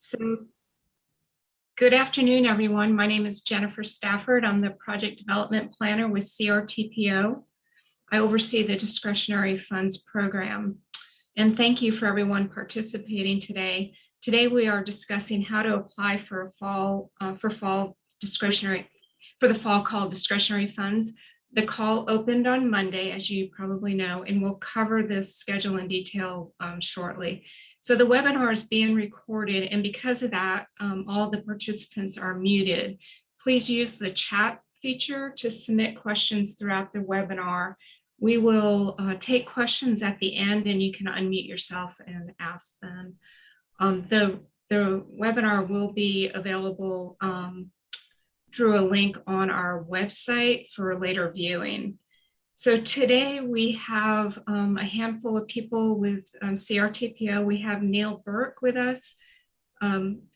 So, good afternoon, everyone. My name is Jennifer Stafford. I'm the Project Development Planner with CRTPO. I oversee the Discretionary Funds program. And thank you for everyone participating today. Today, we are discussing how to apply for the fall call Discretionary Funds. The call opened on Monday, as you probably know, and we'll cover this schedule in detail shortly. So the webinar is being recorded, and because of that, all the participants are muted. Please use the chat feature to submit questions throughout the webinar. We will take questions at the end, and you can unmute yourself and ask them. The webinar will be available through a link on our website for later viewing. So today we have a handful of people with CRTPO. We have Neil Burke with us,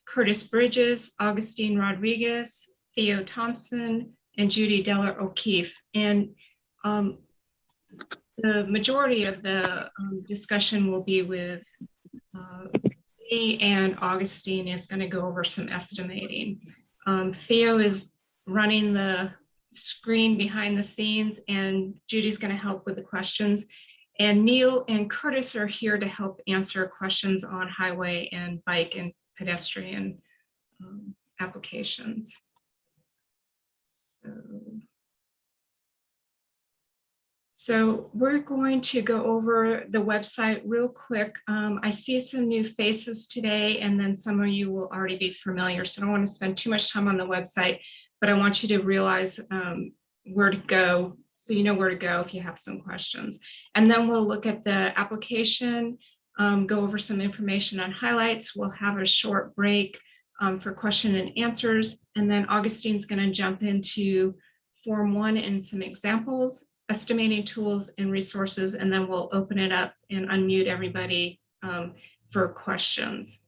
Curtis Bridges, Augustine Rodriguez, Theo Thompson, and Judy Deller O'Keefe. And the majority of the discussion will be with me, and Augustine is going to go over some estimating. Theo is running the screen behind the scenes, and Judy's going to help with the questions. And Neil and Curtis are here to help answer questions on highway and bike and pedestrian applications. So we're going to go over the website real quick. I see some new faces today, and then some of you will already be familiar. So I don't want to spend too much time on the website, but I want you to realize where to go, so you know where to go if you have some questions. And then we'll look at the application, go over some information on highlights. We'll have a short break for question and answers. And then Augustine's going to jump into Form 1 and some examples, estimating tools and resources, and then we'll open it up and unmute everybody for questions.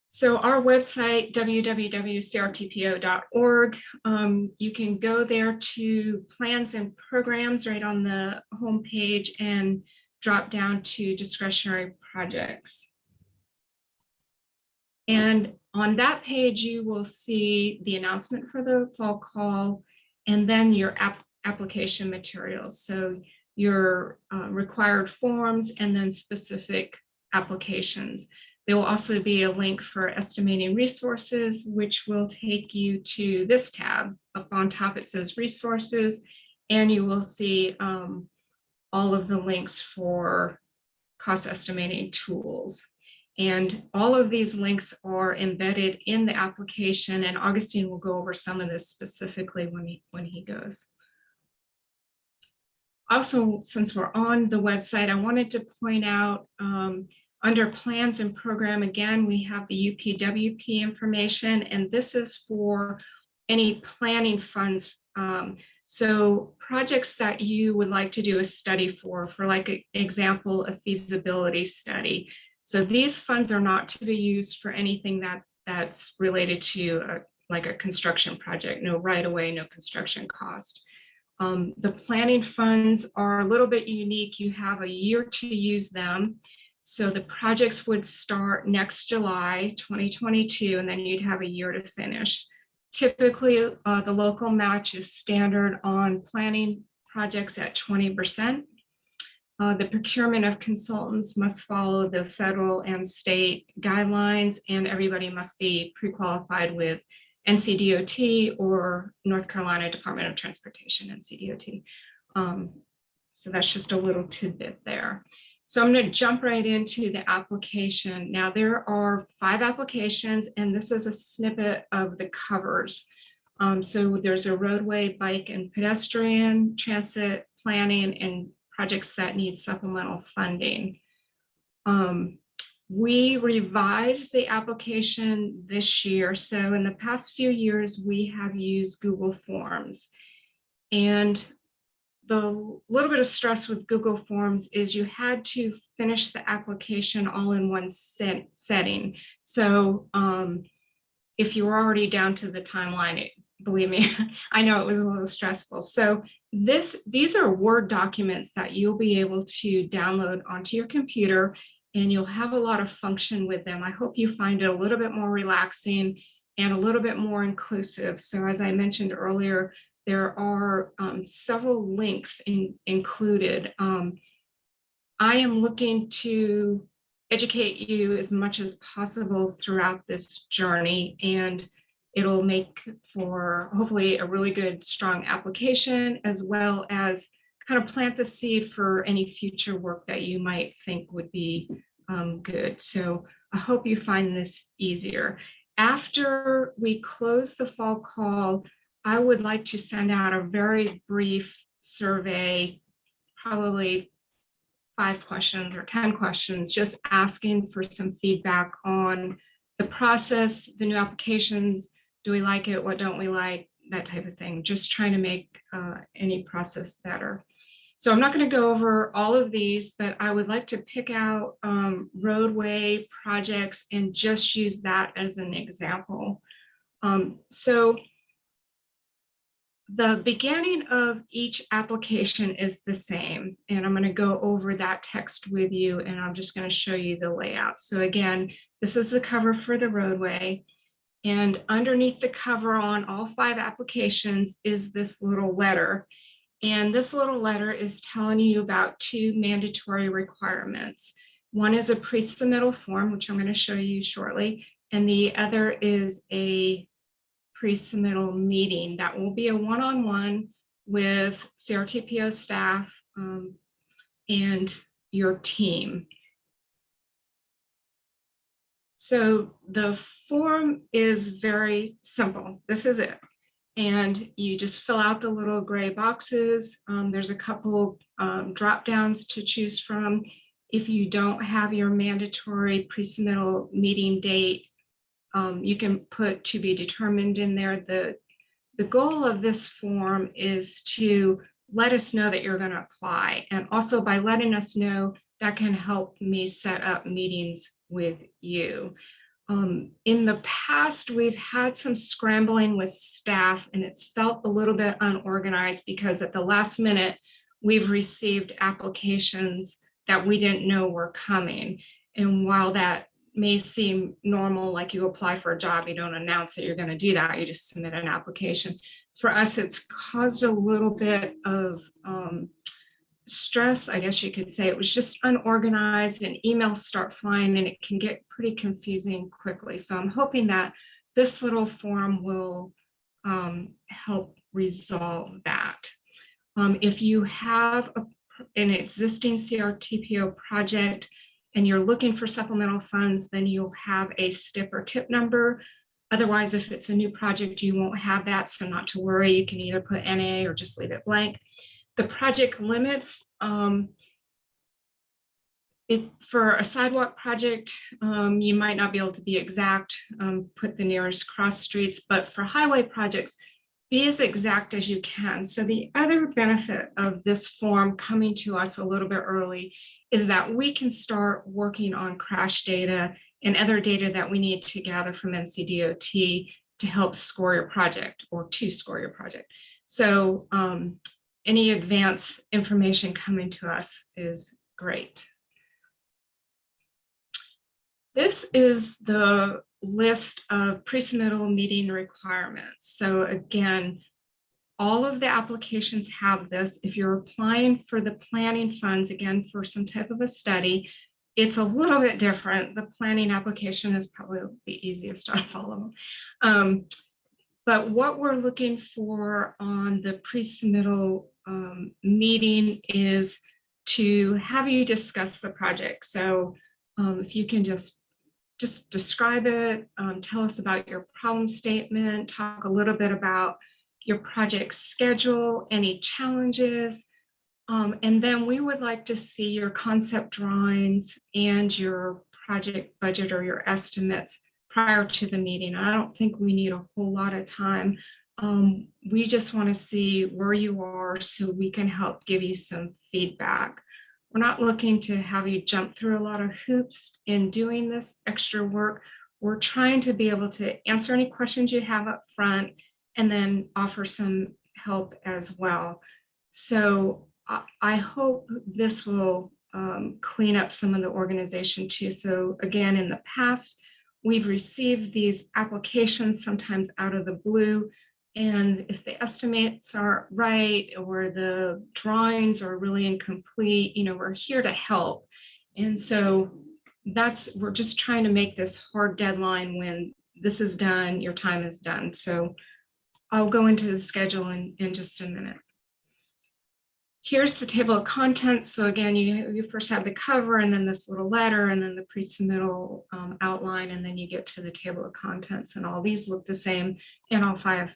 So our website, www.crtpo.org, you can go there to plans and programs right on the home page and drop down to discretionary projects. And on that page, you will see the announcement for the fall call, and then your application materials. So your required forms and then specific applications. There will also be a link for estimating resources, which will take you to this tab. Up on top, it says resources, and you will see all of the links for cost estimating tools. And all of these links are embedded in the application, and Augustine will go over some of this specifically when he goes. Also, since we're on the website, I wanted to point out under plans and program, again, we have the UPWP information, and this is for any planning funds. So projects that you would like to do a study for like an example, a feasibility study. So these funds are not to be used for anything that's related to like a construction project, no right of way, no construction cost. The planning funds are a little bit unique. You have a year to use them. So the projects would start next July 2022, and then you'd have a year to finish. Typically, the local match is standard on planning projects at 20%. The procurement of consultants must follow the federal and state guidelines, and everybody must be pre-qualified with NCDOT or North Carolina Department of Transportation, NCDOT. So that's just a little tidbit there. So I'm going to jump right into the application. Now there are 5 applications, and this is a snippet of the covers. So there's a roadway, bike, and pedestrian, transit, planning, and projects that need supplemental funding. We revised the application this year. So in the past few years, we have used Google Forms. And the little bit of stress with Google Forms is you had to finish the application all in one setting. So if you were already down to the timeline, believe me, I know it was a little stressful. So these are Word documents that you'll be able to download onto your computer, and you'll have a lot of function with them. I hope you find it a little bit more relaxing and a little bit more inclusive. So as I mentioned earlier, there are several links included. I am looking to educate you as much as possible throughout this journey, and it'll make for hopefully a really good, strong application, as well as kind of plant the seed for any future work that you might think would be good. So I hope you find this easier. After we close the fall call, I would like to send out a very brief survey, probably 5 questions or 10 questions, just asking for some feedback on the process, the new applications. Do we like it? What don't we like? That type of thing. Just trying to make any process better. So I'm not going to go over all of these, but I would like to pick out roadway projects and just use that as an example. So the beginning of each application is the same, and I'm going to go over that text with you, and I'm just going to show you the layout. So again, this is the cover for the roadway, and underneath the cover on all 5 applications is this little letter. And this little letter is telling you about 2 mandatory requirements. One is a pre-submittal form, which I'm going to show you shortly, and the other is a pre-submittal meeting that will be a one-on-one with CRTPO staff and your team. So the form is very simple. This is it. And you just fill out the little gray boxes. There's a couple drop downs to choose from. If you don't have your mandatory pre-submittal meeting date, you can put to be determined in there. The goal of this form is to let us know that you're going to apply. And also by letting us know, that can help me set up meetings with you. In the past, we've had some scrambling with staff, and it's felt a little bit unorganized because at the last minute, we've received applications that we didn't know were coming. And while that may seem normal, like you apply for a job, you don't announce that you're going to do that, you just submit an application. For us, it's caused a little bit of stress, I guess you could say. It was just unorganized, and emails start flying, and it can get pretty confusing quickly. So I'm hoping that this little form will help resolve that. If you have an existing CRTPO project and you're looking for supplemental funds, then you'll have a STIP or TIP number. Otherwise, if it's a new project, you won't have that, so not to worry. You can either put NA or just leave it blank. The project limits, for a sidewalk project, you might not be able to be exact, put the nearest cross streets, but for highway projects, be as exact as you can. So the other benefit of this form coming to us a little bit early is that we can start working on crash data and other data that we need to gather from NCDOT to help score your project or to score your project. So any advance information coming to us is great. This is the list of pre-submittal meeting requirements. So again, all of the applications have this. If you're applying for the planning funds, again, for some type of a study, it's a little bit different. The planning application is probably the easiest out of all of them. But what we're looking for on the pre-submittal meeting is to have you discuss the project. So if you can just describe it, tell us about your problem statement, talk a little bit about your project schedule, any challenges, and then we would like to see your concept drawings and your project budget or your estimates prior to the meeting. I don't think we need a whole lot of time. We just want to see where you are so we can help give you some feedback. We're not looking to have you jump through a lot of hoops in doing this extra work. We're trying to be able to answer any questions you have up front and then offer some help as well. So I hope this will clean up some of the organization too. So again, in the past, we've received these applications sometimes out of the blue. And if the estimates aren't right or the drawings are really incomplete, we're here to help. And so we're just trying to make this hard deadline. When this is done, your time is done. So I'll go into the schedule in just a minute. Here's the table of contents. So again, you first have the cover and then this little letter and then the pre-submittal outline, and then you get to the table of contents, and all these look the same in all 5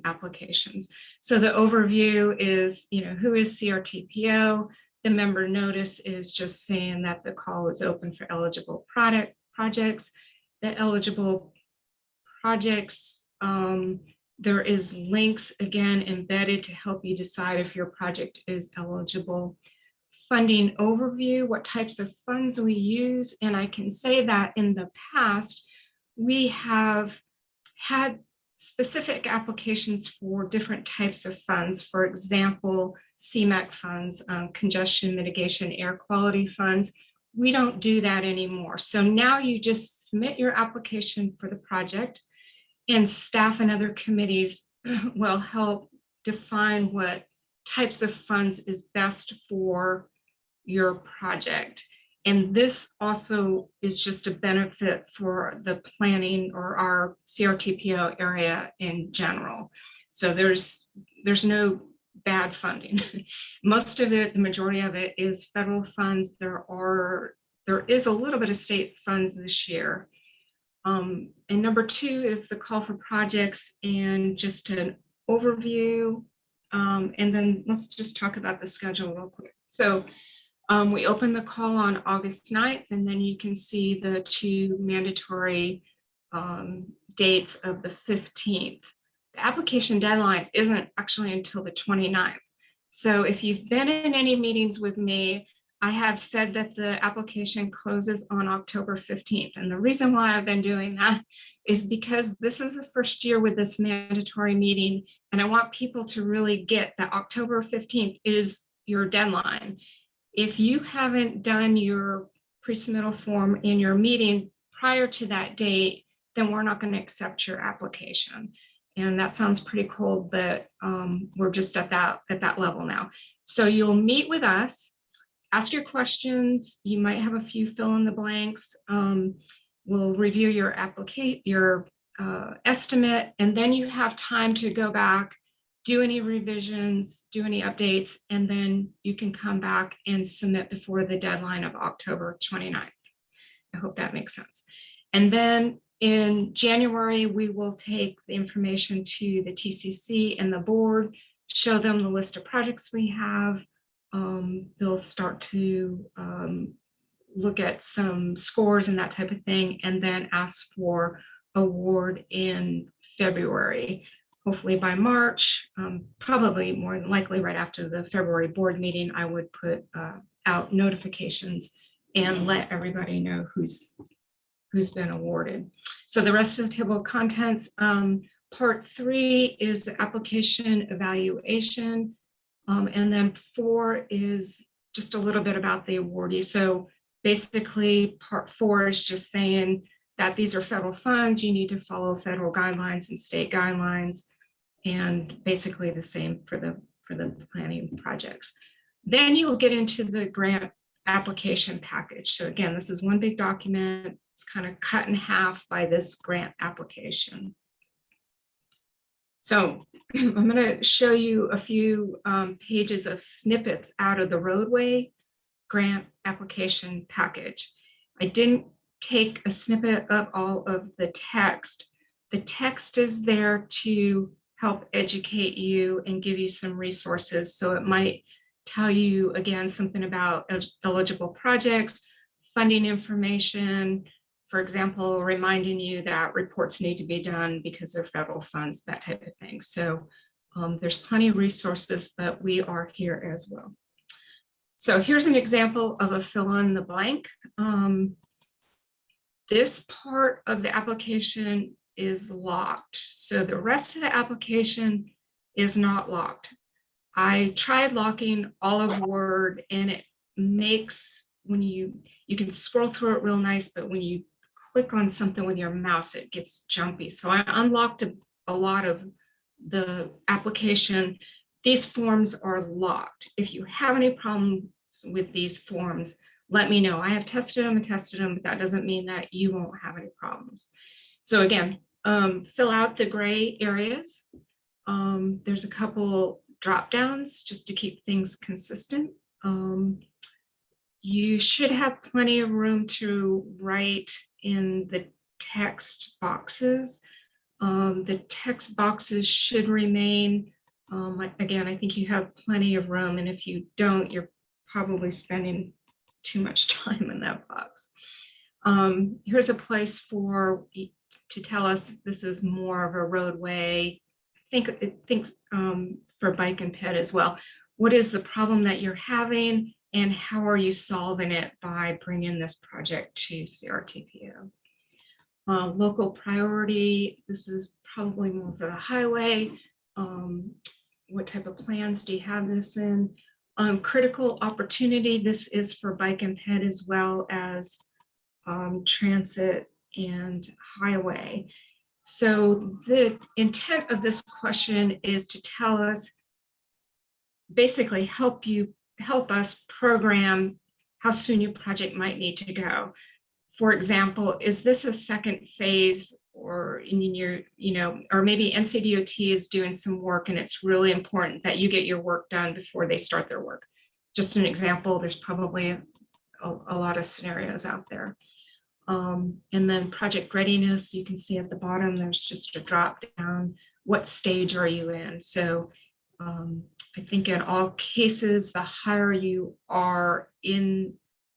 applications. So the overview is, who is CRTPO? The member notice is just saying that the call is open for eligible projects. The eligible projects, there is links again embedded to help you decide if your project is eligible. Funding overview, what types of funds we use. And I can say that in the past, we have had specific applications for different types of funds. For example, CMAQ funds, congestion mitigation, air quality funds. We don't do that anymore. So now you just submit your application for the project, and staff and other committees will help define what types of funds is best for your project. And this also is just a benefit for the planning or our CRTPO area in general. So there's no bad funding. Most of it, the majority of it, is federal funds. There is a little bit of state funds this year. And number 2 is the call for projects and just an overview. And then let's just talk about the schedule real quick. So we open the call on August 9th, and then you can see the 2 mandatory dates of the 15th. The application deadline isn't actually until the 29th. So if you've been in any meetings with me, I have said that the application closes on October 15th. And the reason why I've been doing that is because this is the first year with this mandatory meeting. And I want people to really get that October 15th is your deadline. If you haven't done your pre-submittal form in your meeting prior to that date, then we're not going to accept your application. And that sounds pretty cold, but we're just at that level now. So you'll meet with us. Ask your questions. You might have a few fill in the blanks. We'll review your estimate, and then you have time to go back, do any revisions, do any updates, and then you can come back and submit before the deadline of October 29th. I hope that makes sense. And then in January, we will take the information to the TCC and the board, show them the list of projects we have. They'll start to look at some scores and that type of thing, and then ask for award in February, hopefully by March. Probably more than likely right after the February board meeting, I would put out notifications and let everybody know who's been awarded. So the rest of the table of contents, part 3 is the application evaluation. And then 4 is just a little bit about the awardee. So basically part 4 is just saying that these are federal funds. You need to follow federal guidelines and state guidelines, and basically the same for the planning projects. Then you will get into the grant application package. So again, this is one big document. It's kind of cut in half by this grant application. So I'm going to show you a few pages of snippets out of the roadway grant application package. I didn't take a snippet of all of the text. The text is there to help educate you and give you some resources. So it might tell you, again, something about eligible projects, funding information, for example, reminding you that reports need to be done because they're federal funds, that type of thing. So there's plenty of resources, but we are here as well. So here's an example of a fill in the blank. This part of the application is locked. So the rest of the application is not locked. I tried locking all of Word and it makes, when you can scroll through it real nice, but when you click on something with your mouse, it gets jumpy. So I unlocked a lot of the application. These forms are locked. If you have any problems with these forms, let me know. I have tested them, but that doesn't mean that you won't have any problems. So again, fill out the gray areas. There's a couple drop downs just to keep things consistent. You should have plenty of room to write in the text boxes. The text boxes should remain, again, I think you have plenty of room, and if you don't, you're probably spending too much time in that box. Here's a place to tell us this is more of a roadway. I think for bike and ped as well. What is the problem that you're having, and how are you solving it by bringing this project to CRTPO? Local priority, this is probably more for the highway. What type of plans do you have this in? Critical opportunity, this is for bike and ped as well as transit and highway. So the intent of this question is to tell us, basically help us program how soon your project might need to go. For example, is this a second phase, or in your, or maybe NCDOT is doing some work and it's really important that you get your work done before they start their work. Just an example, there's probably a lot of scenarios out there. And then project readiness, you can see at the bottom, there's just a drop down. What stage are you in? So I think in all cases, the higher you are in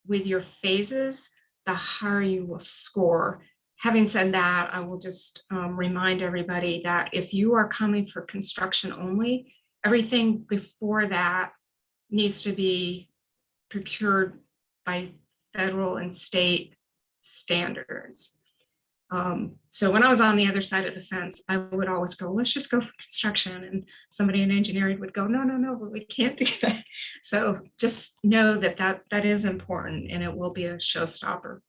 with your phases, the higher you will score. Having said that, I will just remind everybody that if you are coming for construction only, everything before that needs to be procured by federal and state standards. So when I was on the other side of the fence, I would always go, let's just go for construction. And somebody in engineering would go, no, but we can't do that. So just know that is important, and it will be a showstopper.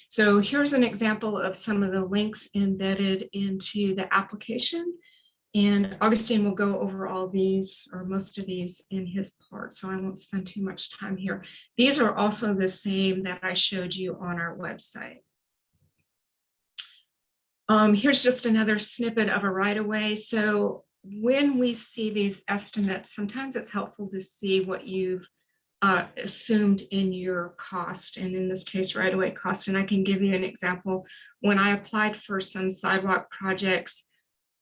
So here's an example of some of the links embedded into the application. And Augustine will go over all these, or most of these, in his part, so I won't spend too much time here. These are also the same that I showed you on our website. Here's just another snippet of a right-of-way. So when we see these estimates, sometimes it's helpful to see what you've assumed in your cost, and in this case, right-of-way cost. And I can give you an example. When I applied for some sidewalk projects,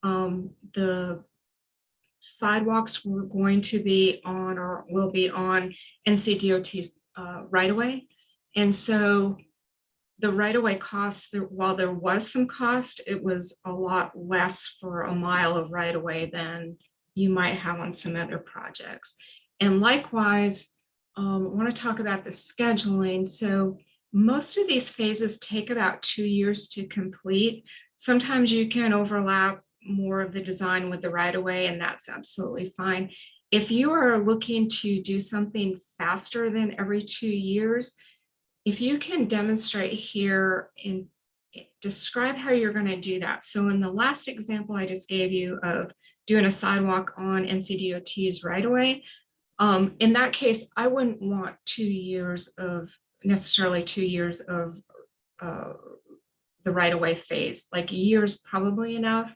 the sidewalks were going to be on, or will be on, NCDOT's right-of-way. And so the right-of-way costs, while there was some cost, it was a lot less for a mile of right-of-way than you might have on some other projects. And likewise, I want to talk about the scheduling. So most of these phases take about 2 years to complete. Sometimes you can overlap more of the design with the right-of-way, and that's absolutely fine. If you are looking to do something faster than every 2 years, if you can demonstrate here and describe how you're going to do that. So in the last example I just gave you of doing a sidewalk on NCDOT's right-of-way, in that case, I wouldn't want 2 years of, necessarily 2 years of the right-of-way phase. Like a year is probably enough.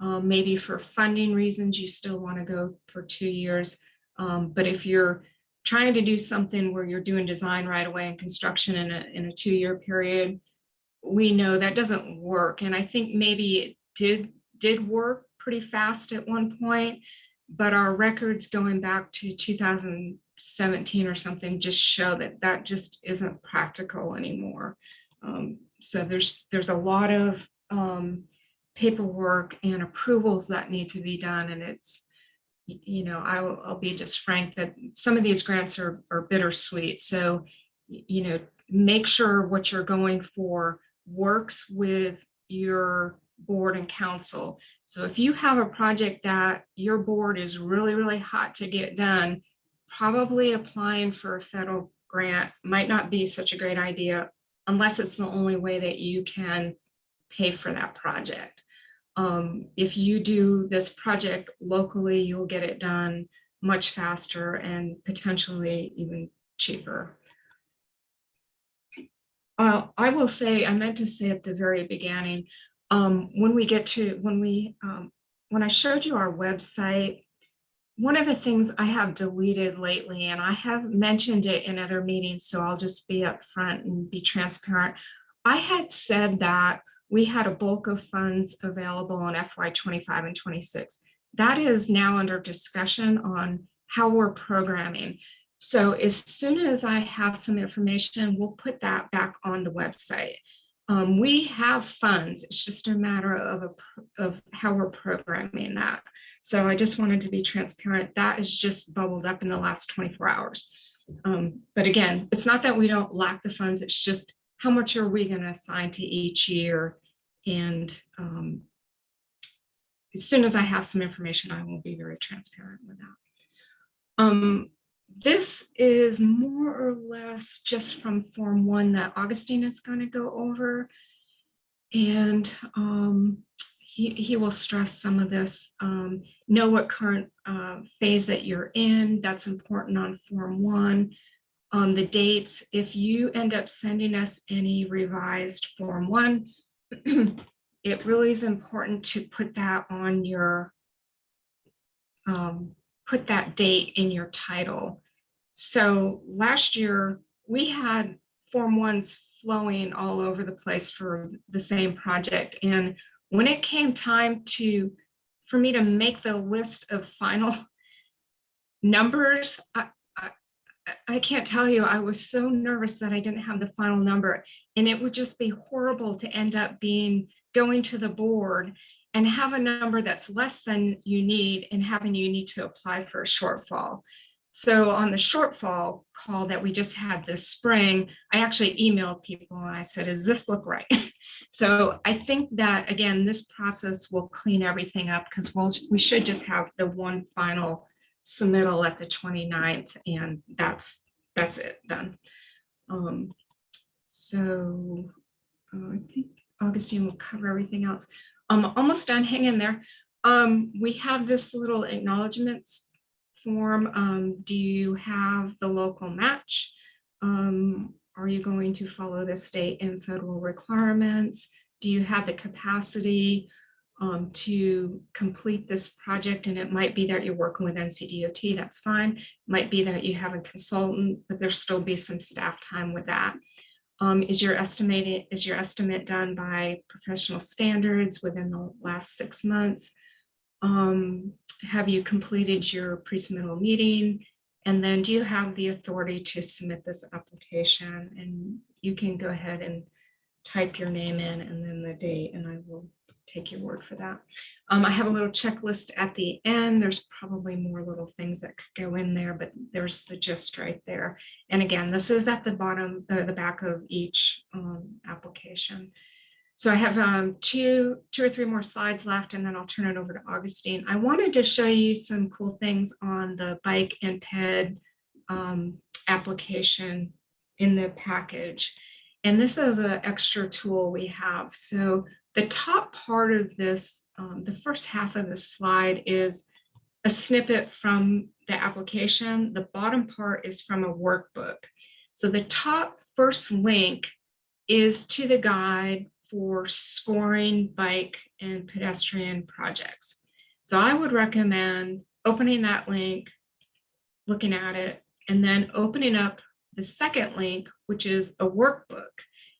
Maybe for funding reasons, you still want to go for 2 years. But if you're trying to do something where you're doing design right away and construction in a 2-year period, we know that doesn't work. And I think maybe it did work pretty fast at one point, but our records going back to 2017 or something just show that just isn't practical anymore. So there's a lot of paperwork and approvals that need to be done, and it's, I'll be just frank that some of these grants are bittersweet. So, make sure what you're going for works with your board and council. So if you have a project that your board is really, really hot to get done, probably applying for a federal grant might not be such a great idea unless it's the only way that you can pay for that project. If you do this project locally, you'll get it done much faster and potentially even cheaper. I will say, I meant to say at the very beginning, when I showed you our website, one of the things I have deleted lately, and I have mentioned it in other meetings, so I'll just be upfront and be transparent. I had said that we had a bulk of funds available on FY 25 and 26. That is now under discussion on how we're programming. So as soon as I have some information, we'll put that back on the website. We have funds, it's just a matter of how we're programming that. So I just wanted to be transparent. That is just bubbled up in the last 24 hours. But again, it's not that we don't lack the funds, it's just how much are we going to assign to each year? And as soon as I have some information, I will be very transparent with that. This is more or less just from Form 1 that Augustine is going to go over. And he will stress some of this. Know what current phase that you're in. That's important on Form 1. The dates, if you end up sending us any revised Form 1, it really is important to put that on your, put that date in your title. So last year we had Form 1s flowing all over the place for the same project. And when it came time for me to make the list of final numbers, I can't tell you, I was so nervous that I didn't have the final number, and it would just be horrible to end up going to the board and have a number that's less than you need and having you need to apply for a shortfall. So on the shortfall call that we just had this spring, I actually emailed people and I said, does this look right? So I think that, again, this process will clean everything up because we should just have the one final submittal at the 29th, and that's it, done. So I think Augustine will cover everything else. I'm almost done, hang in there. We have this little acknowledgements form. Do you have the local match? Are you going to follow the state and federal requirements? Do you have the capacity to complete this project? And it might be that you're working with NCDOT, that's fine. It might be that you have a consultant, but there'll still be some staff time with that. Is your estimate done by professional standards within the last 6 months? Have you completed your pre-submittal meeting? And then do you have the authority to submit this application? And you can go ahead and type your name in and then the date, and I will take your word for that. I have a little checklist at the end. There's probably more little things that could go in there, but there's the gist right there. And again, this is at the bottom, the back of each application. So I have two or three more slides left, and then I'll turn it over to Augustine. I wanted to show you some cool things on the bike and ped application in the package. And this is an extra tool we have. So the top part of this, the first half of the slide is a snippet from the application. The bottom part is from a workbook. So the top first link is to the guide for scoring bike and pedestrian projects. So I would recommend opening that link, looking at it, and then opening up the second link, which is a workbook.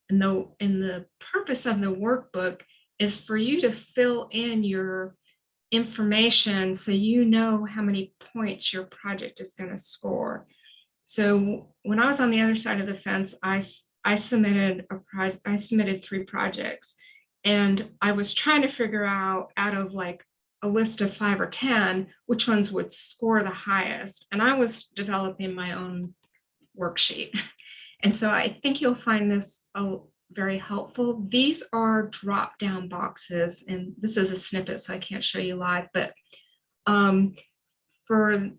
And the purpose of the workbook is for you to fill in your information so you know how many points your project is going to score. So when I was on the other side of the fence, I submitted 3 projects, and I was trying to figure out of like a list of 5 or 10, which ones would score the highest. And I was developing my own worksheet. And so I think you'll find this very helpful. These are drop-down boxes, and this is a snippet, so I can't show you live, but for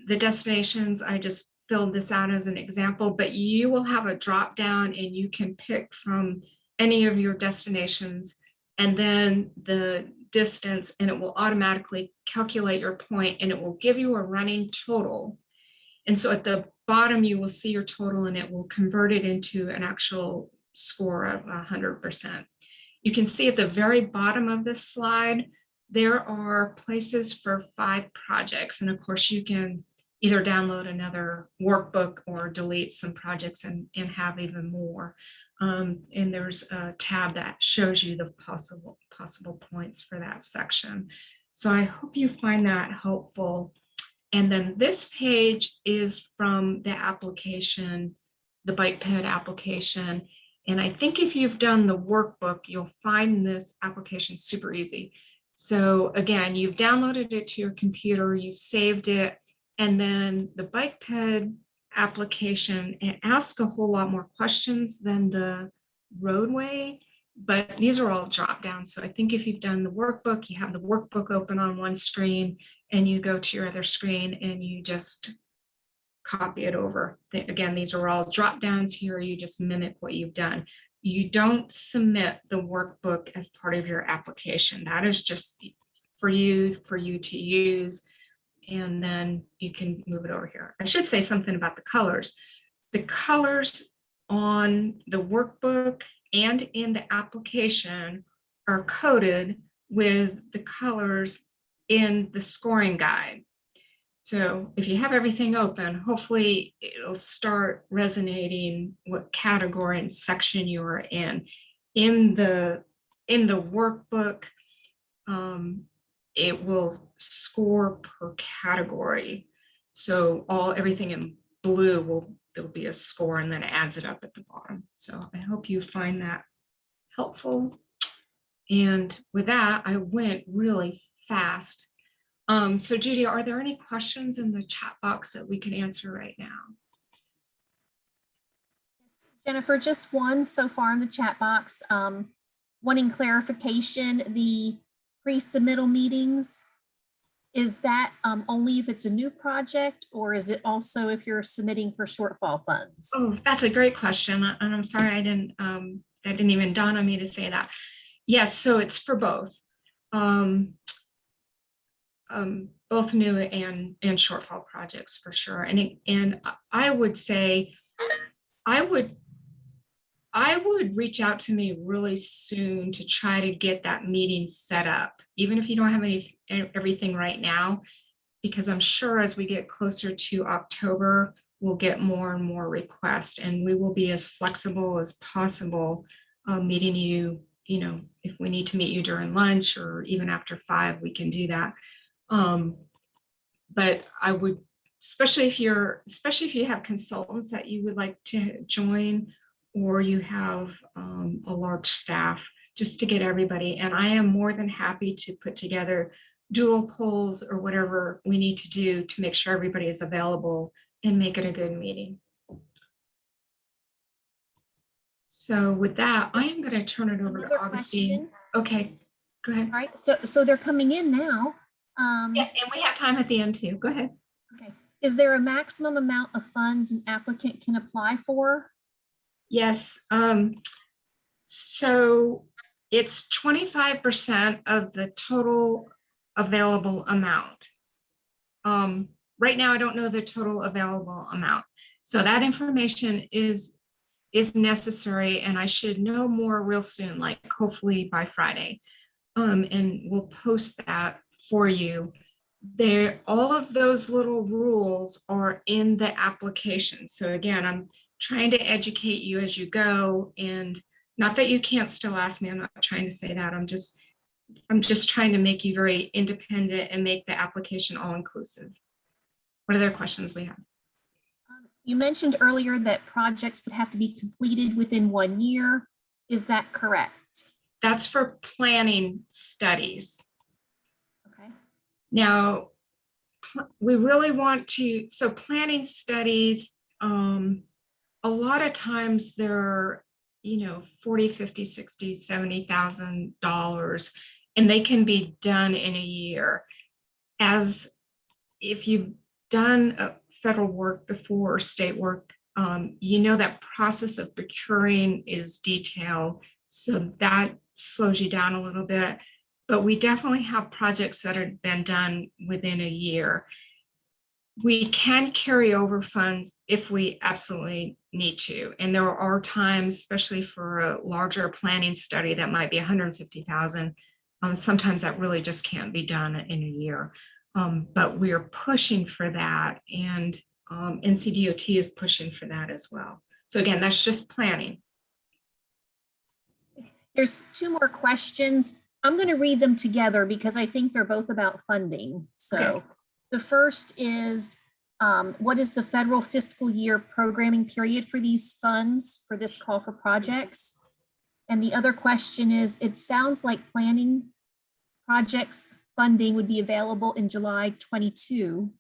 the destinations, I just filled this out as an example, but you will have a drop down and you can pick from any of your destinations and then the distance, and it will automatically calculate your point and it will give you a running total. And so at the bottom, you will see your total and it will convert it into an actual score of 100%. You can see at the very bottom of this slide, there are places for 5 projects. And of course, you can either download another workbook or delete some projects and have even more. And there's a tab that shows you the possible points for that section. So I hope you find that helpful. And then this page is from the application, the bytepad application. And I think if you've done the workbook, you'll find this application super easy. So again, you've downloaded it to your computer, you've saved it, and then the bytepad application, it asks a whole lot more questions than the roadway, but these are all drop downs. So I think if you've done the workbook, you have the workbook open on one screen and you go to your other screen and you just copy it over. Again, these are all drop downs here. You just mimic what you've done. You don't submit the workbook as part of your application. That is just for you to use. And then you can move it over here. I should say something about the colors. The colors on the workbook and in the application are coded with the colors in the scoring guide. So if you have everything open, hopefully it'll start resonating what category and section you are in. In the workbook, it will score per category. So everything in blue there'll be a score and then it adds it up at the bottom. So I hope you find that helpful. And with that, I went really fast. So Judy, are there any questions in the chat box that we can answer right now? Jennifer, just one so far in the chat box. Wanting clarification, the pre-submittal meetings, is that only if it's a new project, or is it also if you're submitting for shortfall funds? Oh, that's a great question. And I'm sorry, that didn't even dawn on me to say that. Yes, so it's for both. Both new and shortfall projects for sure. And I would say, I would reach out to me really soon to try to get that meeting set up, even if you don't have everything right now, because I'm sure as we get closer to October, we'll get more and more requests, and we will be as flexible as possible, meeting you, if we need to meet you during lunch or even after 5, we can do that. But I would, especially if you have consultants that you would like to join, or you have a large staff, just to get everybody. And I am more than happy to put together doodle polls or whatever we need to do to make sure everybody is available and make it a good meeting. So with that, I am going to turn it over to Augustine. Okay, go ahead. All right, so they're coming in now. Yeah, and we have time at the end too. Go ahead. Okay. Is there a maximum amount of funds an applicant can apply for? Yes. So it's 25% of the total available amount. Right now, I don't know the total available amount. So that information is necessary, and I should know more real soon, like hopefully by Friday. And we'll post that for you. All of those little rules are in the application. So again, I'm trying to educate you as you go, and not that you can't still ask me. I'm not trying to say that. I'm just trying to make you very independent and make the application all inclusive. What other questions we have? You mentioned earlier that projects would have to be completed within 1 year. Is that correct? That's for planning studies. Okay. Now, we really want to, so planning studies, a lot of times they're, $40, $50, $60, $70,000, and they can be done in a year. As if you've done federal work before or state work, you know that process of procuring is detailed, so that slows you down a little bit. But we definitely have projects that have been done within a year. We can carry over funds if we absolutely need to. And there are times, especially for a larger planning study that might be 150,000. Sometimes that really just can't be done in a year. But we are pushing for that, and NCDOT is pushing for that as well. So again, that's just planning. There's two more questions. I'm going to read them together because I think they're both about funding. So okay. The first is, what is the federal fiscal year programming period for these funds for this call for projects? And the other question is, it sounds like planning projects funding would be available in July 22.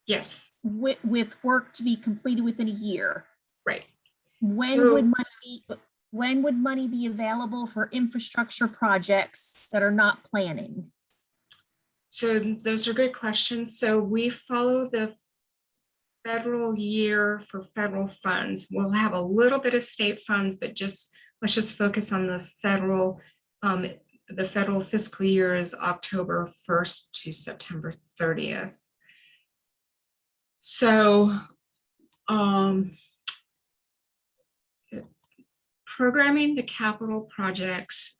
Yes. With work to be completed within a year. Right. When would money be available for infrastructure projects that are not planning? So those are good questions. So we follow the federal year for federal funds. We'll have a little bit of state funds, but let's just focus on the federal. The federal fiscal year is October 1st to September 30th. So programming the capital projects,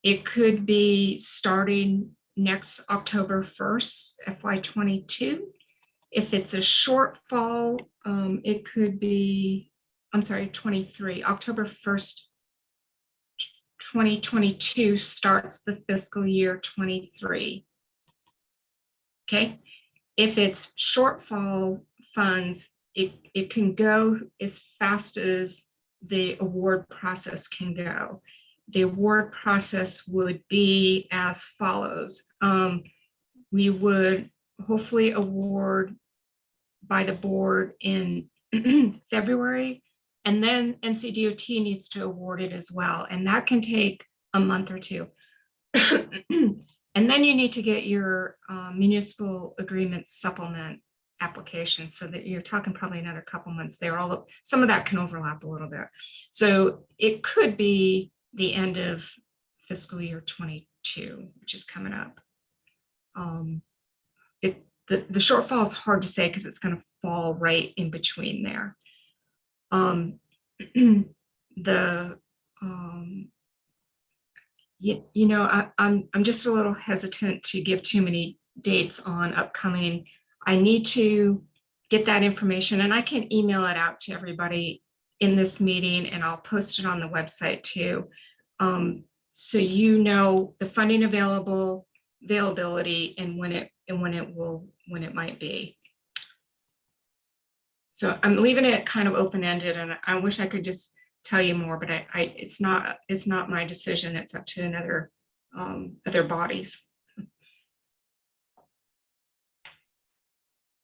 it could be starting next October 1st, FY22. If it's a shortfall, it could be, 23, October 1st, 2022 starts the fiscal year 23. Okay, if it's shortfall funds, it can go as fast as the award process can go. The award process would be as follows. We would hopefully award by the board in February, and then NCDOT needs to award it as well. And that can take a month or two. And then you need to get your municipal agreement supplement application, so that you're talking probably another couple months there. Although some of that can overlap a little bit. So it could be the end of fiscal year 22, which is coming up. The shortfall is hard to say because it's going to fall right in between there. I'm just a little hesitant to give too many dates on upcoming. I need to get that information, and I can email it out to everybody in this meeting, and I'll post it on the website too. So you know the funding availability and when it might be. So I'm leaving it kind of open-ended, and I wish I could just tell you more, but it's not my decision. It's up to another other bodies.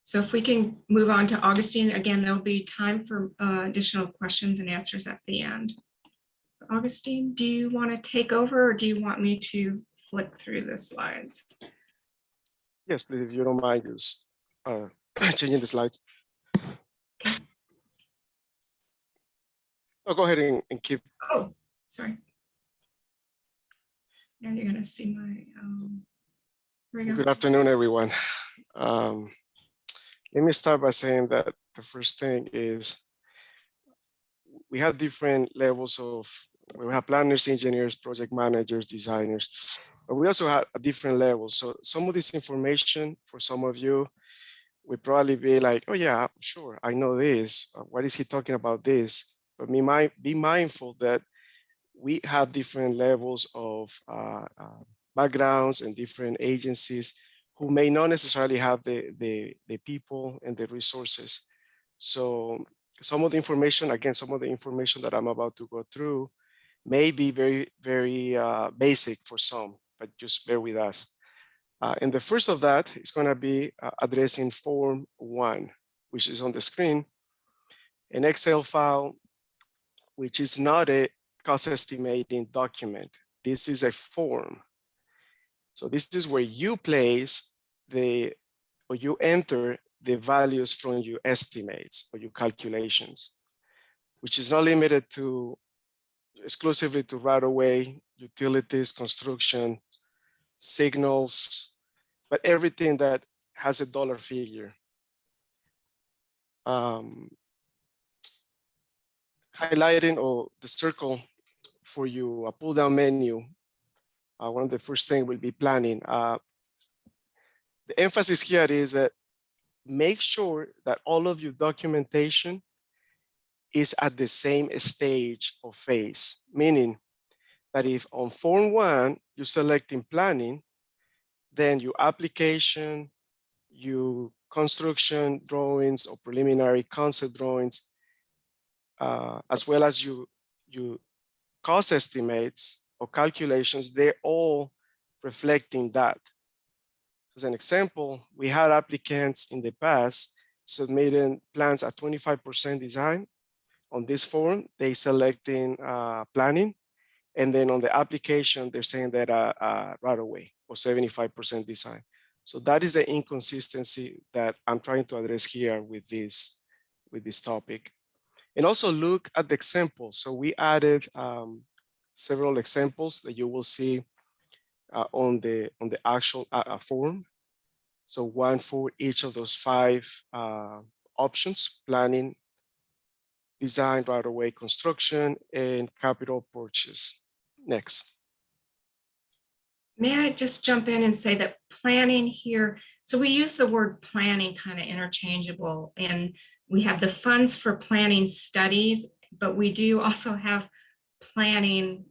So if we can move on to Augustine, again, there'll be time for additional questions and answers at the end. So Augustine, do you want to take over, or do you want me to flick through the slides? Yes, please, if you don't mind, just changing the slides. Okay. Oh, go ahead and keep. Oh, sorry. Now you're going to see my. Good afternoon, everyone. Let me start by saying that the first thing is we have different levels of, we have planners, engineers, project managers, designers, but we also have a different level. So some of this information for some of you would probably be like, oh yeah, sure, I know this. What is he talking about this? But we might be mindful that we have different levels of backgrounds and different agencies who may not necessarily have the people and the resources. So some of the information, again, some of the information that I'm about to go through may be very, very basic for some, but just bear with us. And the first of that is going to be addressing Form 1, which is on the screen, an Excel file, which is not a cost estimating document. This is a form. So this is where you place the or you enter the values from your estimates or your calculations, which is not limited to exclusively to right-of-way, utilities, construction, signals, but everything that has a dollar figure. Highlighting or the circle for you, a pull-down menu. One of the first things will be planning. The emphasis here is that make sure that all of your documentation is at the same stage or phase, meaning that if on Form 1 you're selecting planning, then your application, your construction drawings or preliminary concept drawings, as well as your cost estimates or calculations, they're all reflecting that. As an example, we had applicants in the past submitting plans at 25% design. On this form, they selecting planning, and then on the application, they're saying that right away or 75% design. So that is the inconsistency that I'm trying to address here with this topic. And also look at the examples. So we added several examples that you will see on the actual form. So one for each of those 5 options: planning, design, right-of-way, construction, and capital purchase. Next. May I just jump in and say that planning here, so we use the word planning kind of interchangeable, and we have the funds for planning studies, but we do also have planning,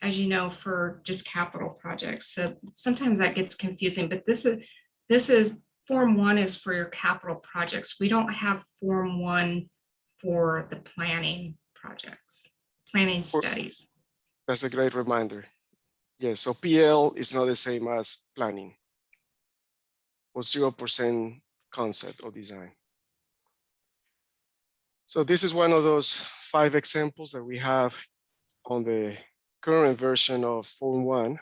as you know, for just capital projects. So sometimes that gets confusing, but this is Form 1 is for your capital projects. We don't have Form 1 for the planning projects, planning studies. That's a great reminder. Yes, so PL is not the same as planning or 0% concept or design. So this is one of those 5 examples that we have on the current version of Form 1.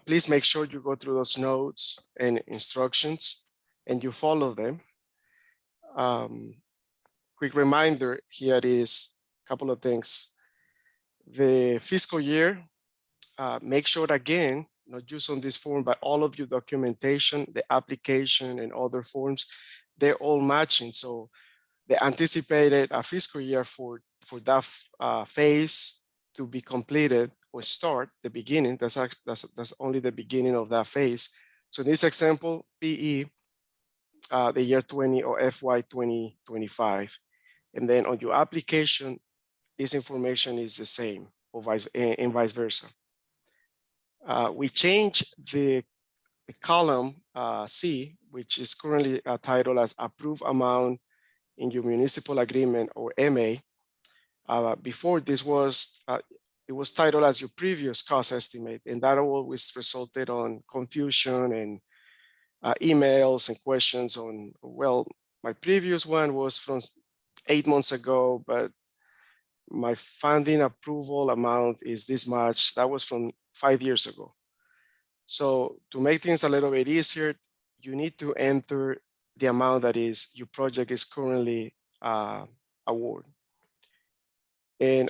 Please make sure you go through those notes and instructions and you follow them. Quick reminder here is a couple of things. The fiscal year, make sure again, not just on this form, but all of your documentation, the application and other forms, they're all matching. So the anticipated fiscal year for that phase to be completed or start the beginning, that's only the beginning of that phase. So in this example, PE, the year 20 or FY 2025. And then on your application, this information is the same or vice versa. We changed the column C, which is currently titled as approved amount in your municipal agreement or MA. Before this was, it was titled as your previous cost estimate, and that always resulted on confusion and emails and questions on, well, my previous one was from 8 months ago, but my funding approval amount is this much. That was from 5 years ago. So to make things a little bit easier, you need to enter the amount that is your project is currently awarded. And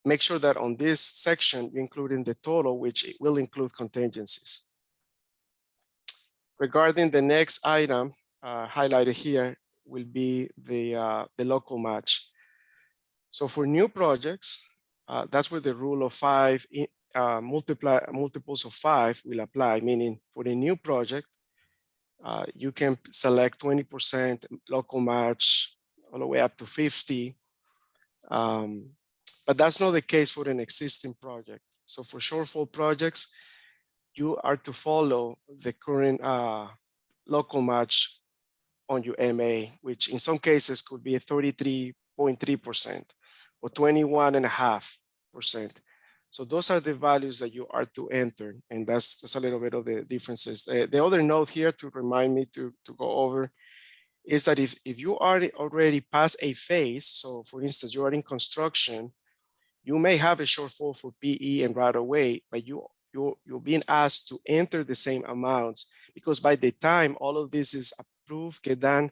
make sure that on this section, you include in the total, which it will include contingencies. Regarding the next item highlighted here will be the local match. So for new projects, that's where the rule of 5 multiples of 5 will apply, meaning for the new project, you can select 20% local match all the way up to 50. But that's not the case for an existing project. So for shortfall projects, you are to follow the current local match on your MA, which in some cases could be a 33.3% or 21.5%. So those are the values that you are to enter, and that's a little bit of the differences. The other note here to remind me to go over is that if you are already past a phase, so for instance, you are in construction, you may have a shortfall for PE and right away, but you you're being asked to enter the same amounts, because by the time all of this is approved, get done,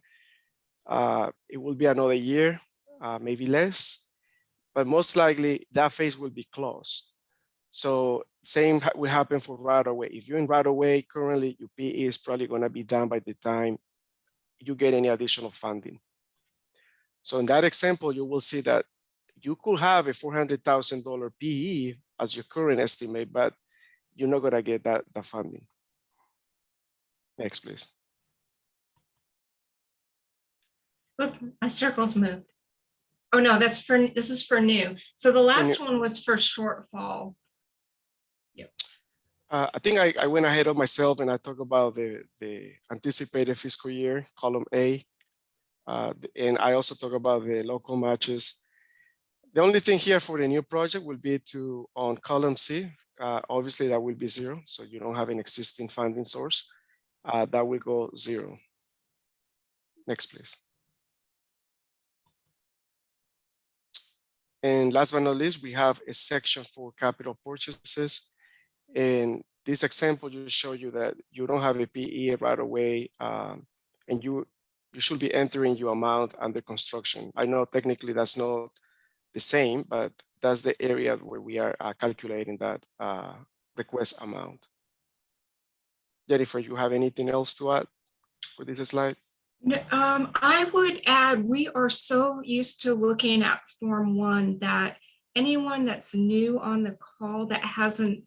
it will be another year, maybe less, but most likely that phase will be closed. So same will happen for RightofWay. If you're in RightofWay currently, your PE is probably going to be done by the time you get any additional funding. So in that example, you will see that you could have a $400,000 PE as your current estimate, but you're not going to get that funding. Next, please. Look, my circle's moved. Oh no, this is for new. So the last one was for shortfall. Yep. I think I went ahead of myself and I talked about the anticipated fiscal year, column A. And I also talk about the local matches. The only thing here for the new project will be on column C, obviously that will be 0. So you don't have an existing funding source. That will go 0. Next, please. And last but not least, we have a section for capital purchases. And this example just show you that you don't have a PE right away, and you should be entering your amount under construction. I know technically that's not the same, but that's the area where we are calculating that request amount. Jennifer, you have anything else to add for this slide? I would add, we are so used to looking at Form 1 that anyone that's new on the call that hasn't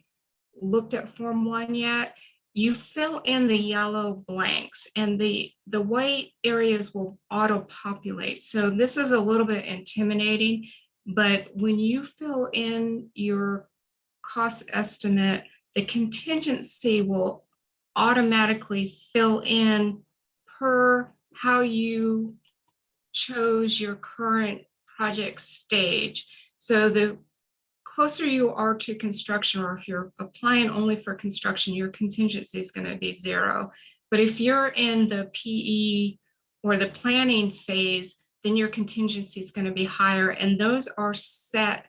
looked at Form 1 yet, you fill in the yellow blanks and the white areas will auto-populate. So this is a little bit intimidating, but when you fill in your cost estimate, the contingency will automatically fill in per how you chose your current project stage. So the closer you are to construction, or if you're applying only for construction, your contingency is going to be 0. But if you're in the PE or the planning phase, then your contingency is going to be higher. And those are set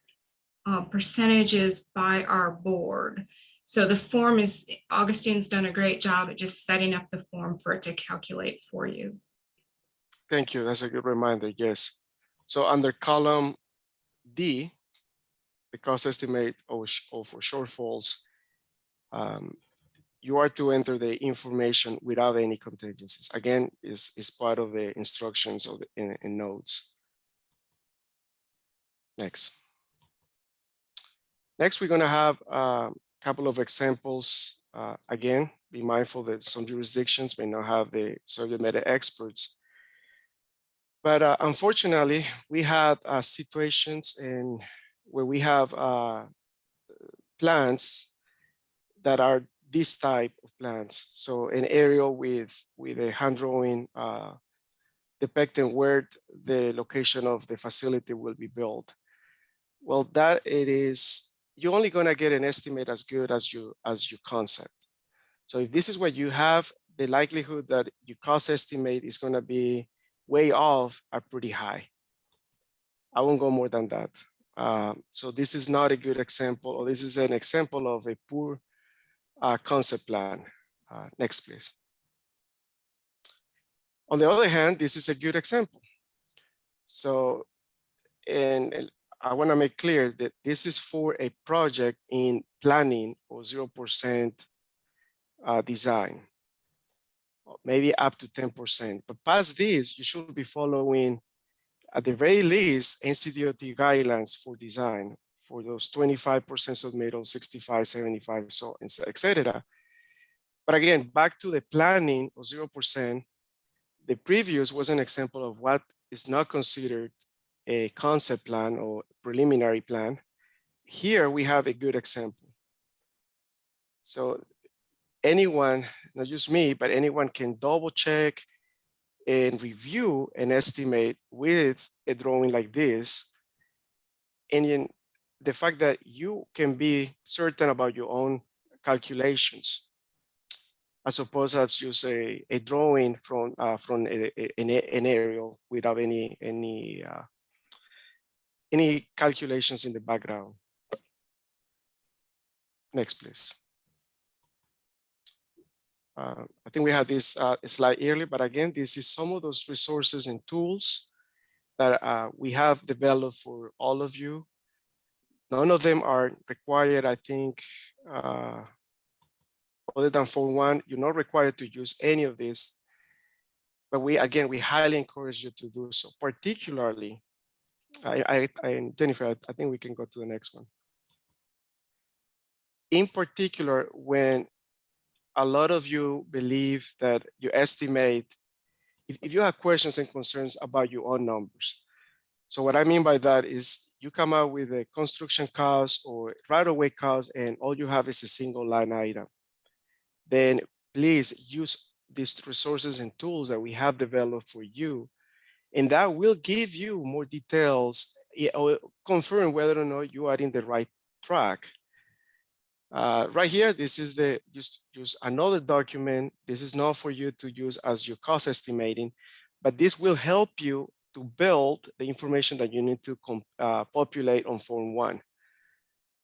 percentages by our board. So the form is, Augustine's done a great job at just setting up the form for it to calculate for you. Thank you. That's a good reminder. Yes. So under column D, the cost estimate for shortfalls, you are to enter the information without any contingencies. Again, is part of the instructions of in notes. Next, we're going to have a couple of examples. Again, be mindful that some jurisdictions may not have the subject matter experts. But unfortunately, we had situations where we have plans that are this type of plans. So an aerial with a hand drawing depicting where the location of the facility will be built. Well, that it is, you're only going to get an estimate as good as your concept. So if this is what you have, the likelihood that your cost estimate is going to be way off are pretty high. I won't go more than that. So this is not a good example, or this is an example of a poor concept plan. Next, please. On the other hand, this is a good example. So, and I want to make clear that this is for a project in planning or 0% design, maybe up to 10%. But past this, you should be following, at the very least, NCDOT guidelines for design for those 25% submittal, 65, 75, so etc. But again, back to the planning of 0%, the previous was an example of what is not considered a concept plan or preliminary plan. Here we have a good example. So anyone, not just me, but anyone can double check and review an estimate with a drawing like this. And in the fact that you can be certain about your own calculations, as opposed to just a drawing from an aerial without any calculations in the background. Next, please. I think we had this slide earlier, but again, this is some of those resources and tools that we have developed for all of you. None of them are required, I think, other than Form 1, you're not required to use any of this. But we highly encourage you to do so, particularly, Jennifer, I think we can go to the next one. In particular, when a lot of you believe that you estimate, if you have questions and concerns about your own numbers. So what I mean by that is you come out with a construction cost or right-of-way cost, and all you have is a single line item. Then please use these resources and tools that we have developed for you. And that will give you more details or confirm whether or not you are in the right track. Right here, this is the use another document. This is not for you to use as your cost estimating, but this will help you to build the information that you need to populate on Form 1.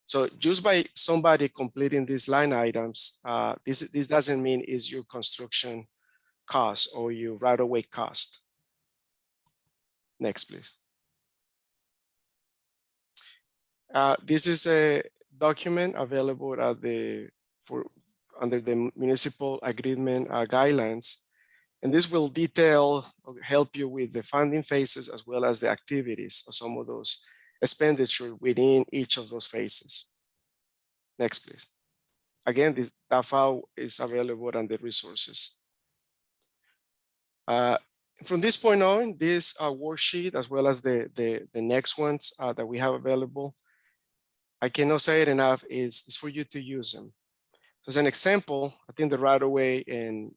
So just by somebody completing these line items, this doesn't mean is your construction cost or your right-of-way cost. Next, please. This is a document available at under the municipal agreement guidelines, and this will help you with the funding phases as well as the activities of some of those expenditures within each of those phases. Next, please. Again, that file is available under resources. From this point on, this worksheet, as well as the next ones that we have available, I cannot say it enough, is for you to use them. So as an example, I think the right-of-way and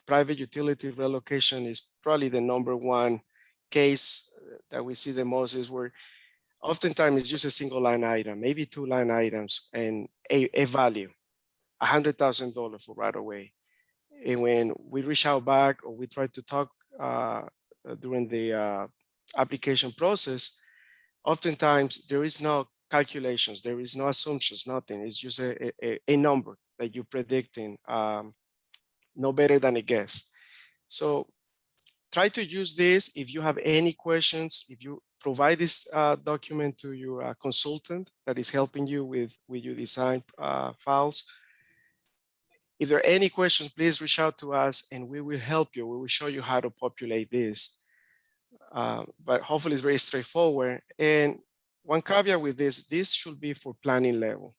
private utility relocation is probably the #1 case that we see the most, is where oftentimes it's just a single line item, maybe 2 line items, and a value, $100,000 for right-of-way. And when we reach out back or we try to talk during the application process, oftentimes there is no calculations, there is no assumptions, nothing. It's just a number that you're predicting, no better than a guess. So try to use this. If you have any questions, if you provide this document to your consultant that is helping you with your design files, if there are any questions, please reach out to us and we will help you. We will show you how to populate this. But hopefully it's very straightforward. And one caveat with this should be for planning level,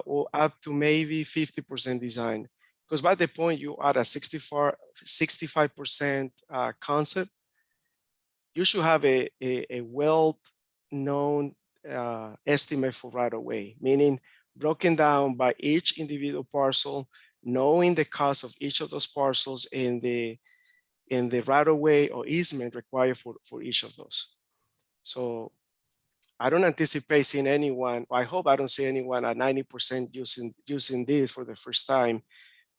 or up to maybe 50% design. Because by the point you are at 65% concept, you should have a well-known estimate for right-of-way, meaning broken down by each individual parcel, knowing the cost of each of those parcels in the right-of-way or easement required for each of those. So I don't anticipate seeing anyone, I hope I don't see anyone at 90% using this for the first time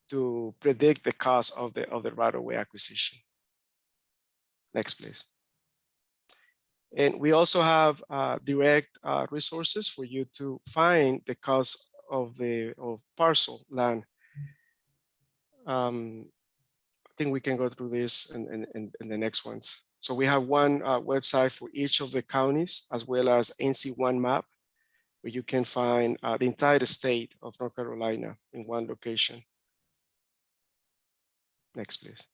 to predict the cost of the right-of-way acquisition. Next, please. And we also have direct resources for you to find the cost of parcel land. I think we can go through this in the next ones. So we have one website for each of the counties, as well as NC1 map, where you can find the entire state of North Carolina in one location. Next, please.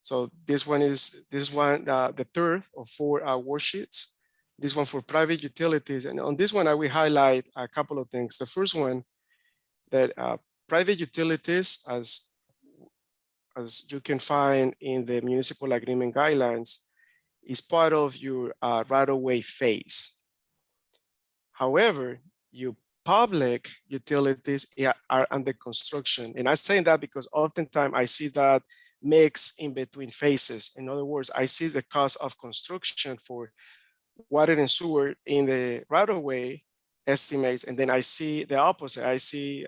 So this one, the third of 4 worksheets. This one for private utilities. And on this one, I will highlight a couple of things. The first one, that private utilities, as you can find in the municipal agreement guidelines, is part of your right-of-way phase. However, your public utilities are under construction. And I'm saying that because oftentimes I see that mix in between phases. In other words, I see the cost of construction for water and sewer in the right-of-way estimates, and then I see the opposite. I see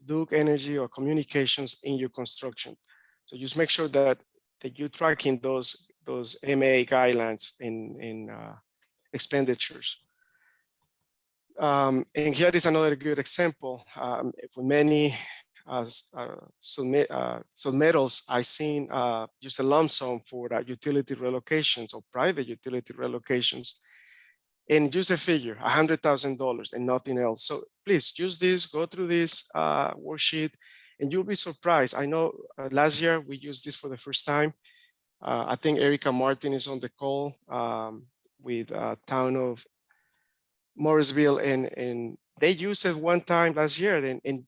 Duke Energy or communications in your construction. So just make sure that you're tracking those MA guidelines in expenditures. And here is another good example. For many submittals, I've seen just a lump sum for utility relocations or private utility relocations, and use a figure, $100,000 and nothing else. So please use this, go through this worksheet, and you'll be surprised. I know last year we used this for the first time. I think Erica Martin is on the call with town of Morrisville, and they used it one time last year, and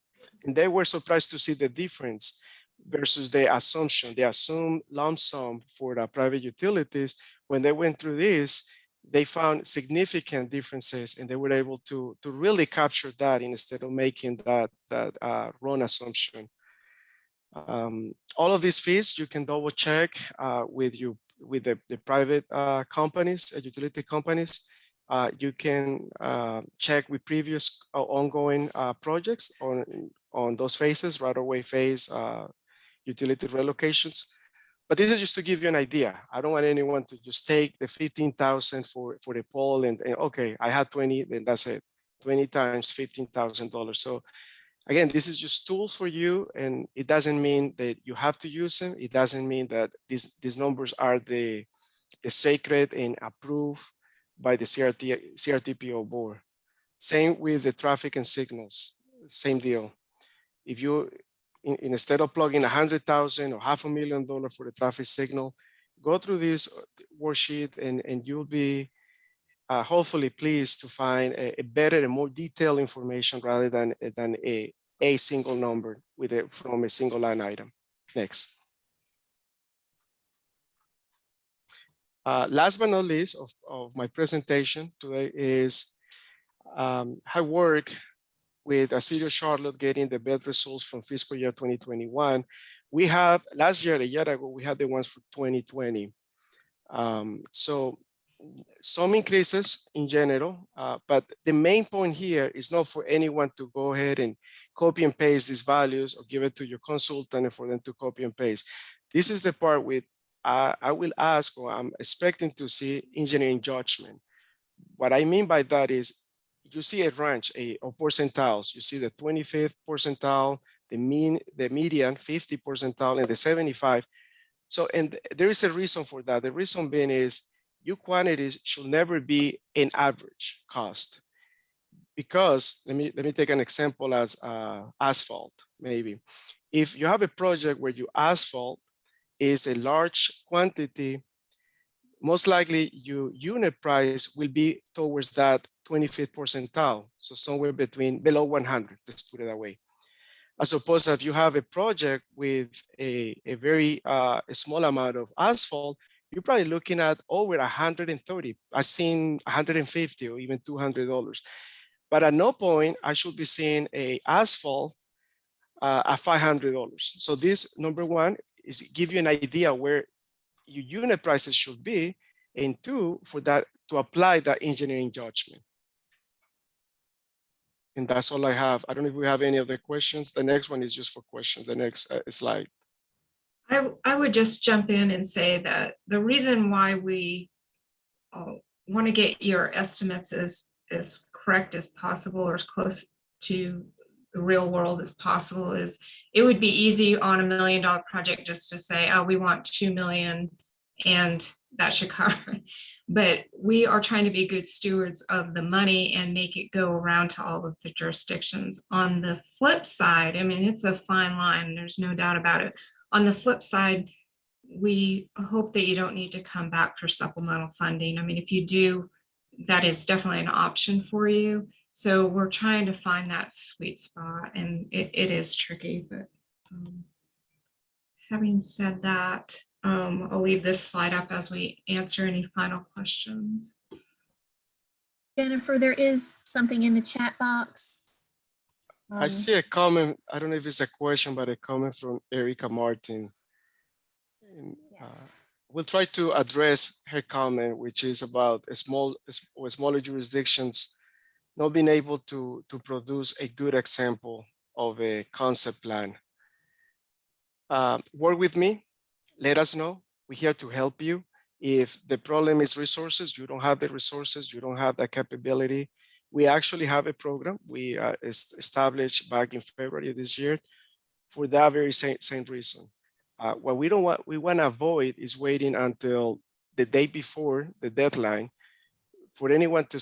they were surprised to see the difference versus the assumption. They assumed lump sum for the private utilities. When they went through this, they found significant differences, and they were able to really capture that instead of making that wrong assumption. All of these fees you can double check with the private companies, utility companies. You can check with previous ongoing projects on those phases, right-of-way phase, utility relocations. But this is just to give you an idea. I don't want anyone to just take the 15,000 for the poll and okay, I had 20, then that's it. 20 times $15,000. So again, this is just tools for you, and it doesn't mean that you have to use them. It doesn't mean that these numbers are the sacred and approved by the CRTPO board. Same with the traffic and signals, same deal. If you, instead of plugging 100,000 or $500,000 for the traffic signal, go through this worksheet and you'll be hopefully pleased to find a better and more detailed information rather than a single number from a single line item. Next. Last but not least of my presentation today is I work with a City of Charlotte getting the best results from fiscal year 2021. We have last year, a year ago, we had the ones for 2020. So some increases in general, but the main point here is not for anyone to go ahead and copy and paste these values or give it to your consultant and for them to copy and paste. This is the part with I will ask, or I'm expecting to see engineering judgment. What I mean by that is you see a range of percentiles. You see the 25th percentile, the median 50 percentile, and the 75. So, and there is a reason for that. The reason being is your quantities should never be an average cost. Because let me take an example as asphalt, maybe. If you have a project where your asphalt is a large quantity, most likely your unit price will be towards that 25th percentile. So somewhere below 100, let's put it that way. As opposed to if you have a project with a very small amount of asphalt, you're probably looking at over 130. I've seen 150 or even $200. But at no point I should be seeing a asphalt at $500. So this, number one, is give you an idea where your unit prices should be, and two, for that to apply that engineering judgment. And that's all I have. I don't know if we have any other questions. The next one is just for questions. The next slide. I would just jump in and say that the reason why we want to get your estimates as correct as possible or as close to the real world as possible is it would be easy on $1 million project just to say, oh, we want 2 million and that should cover it. But we are trying to be good stewards of the money and make it go around to all of the jurisdictions. On the flip side, I mean, it's a fine line, there's no doubt about it. On the flip side, we hope that you don't need to come back for supplemental funding. I mean, if you do, that is definitely an option for you. So we're trying to find that sweet spot, and it is tricky, but having said that, I'll leave this slide up as we answer any final questions. Jennifer, there is something in the chat box. I see a comment. I don't know if it's a question, but a comment from Erica Martin. And, yes. We'll try to address her comment, which is about smaller jurisdictions not being able to produce a good example of a concept plan. Work with me. Let us know. We're here to help you. If the problem is resources, you don't have the resources, you don't have that capability, We actually have a program we established back in February of this year for that very same reason. What we want to avoid is waiting until the day before the deadline for anyone to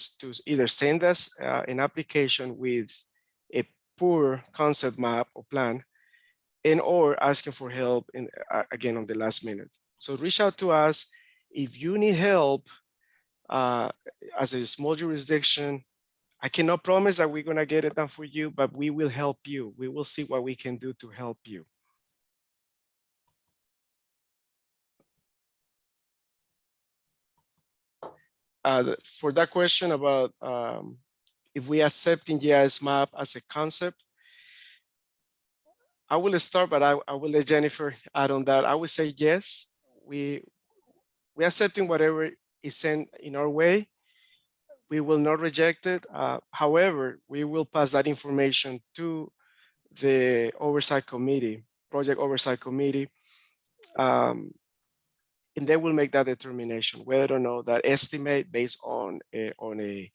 either send us an application with a poor concept map or plan, and or asking for help again on the last minute. So reach out to us if you need help. As a small jurisdiction, I cannot promise that we're going to get it done for you, but we will help you. We will see what we can do to help you. For that question about if we accepting GIS map as a concept, I will start, but I will let Jennifer add on that. I would say yes, we accepting whatever is sent in our way. We will not reject it. However, we will pass that information to the oversight committee, project oversight committee, and they will make that determination whether or not that estimate based on a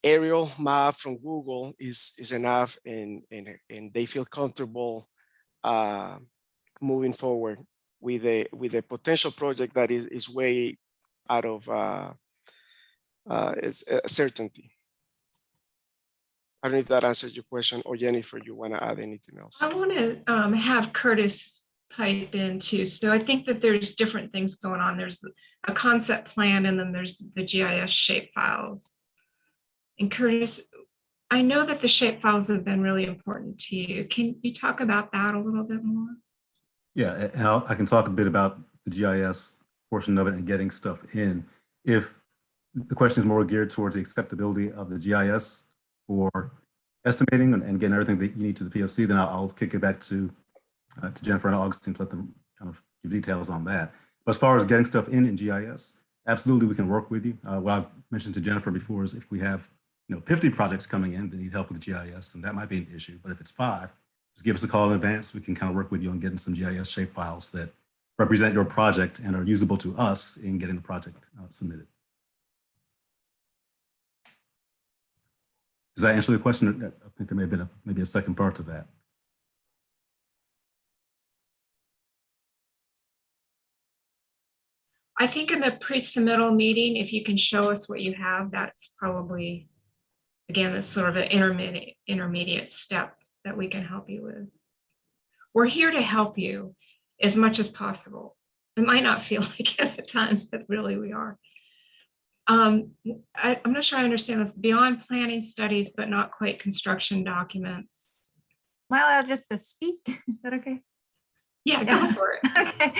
aerial map from Google is enough, and they feel comfortable moving forward with a potential project that is way out of certainty. I don't know if that answers your question, or Jennifer, you want to add anything else? I want to have Curtis pipe in too. So I think that there's different things going on. There's a concept plan, and then there's the GIS shape files. And Curtis, I know that the shape files have been really important to you. Can you talk about that a little bit more? Yeah, and I can talk a bit about the GIS portion of it and getting stuff in. If the question is more geared towards the acceptability of the GIS for estimating and getting everything that you need to the POC, then I'll kick it back to Jennifer and Augustine to let them kind of give details on that. But as far as getting stuff in GIS, absolutely we can work with you. What I've mentioned to Jennifer before is if we have 50 projects coming in that need help with GIS, then that might be an issue. But if it's 5, just give us a call in advance. We can kind of work with you on getting some GIS shape files that represent your project and are usable to us in getting the project submitted. Does that answer the question? I think there may have been maybe a second part to that. I think in the pre-submittal meeting, if you can show us what you have, that's probably, again, that's sort of an intermediate step that we can help you with. We're here to help you as much as possible. It might not feel like it at times, but really we are. I'm not sure I understand this. Beyond planning studies, but not quite construction documents. Well, I'll just speak. Is that okay? Yeah, go for it. Okay.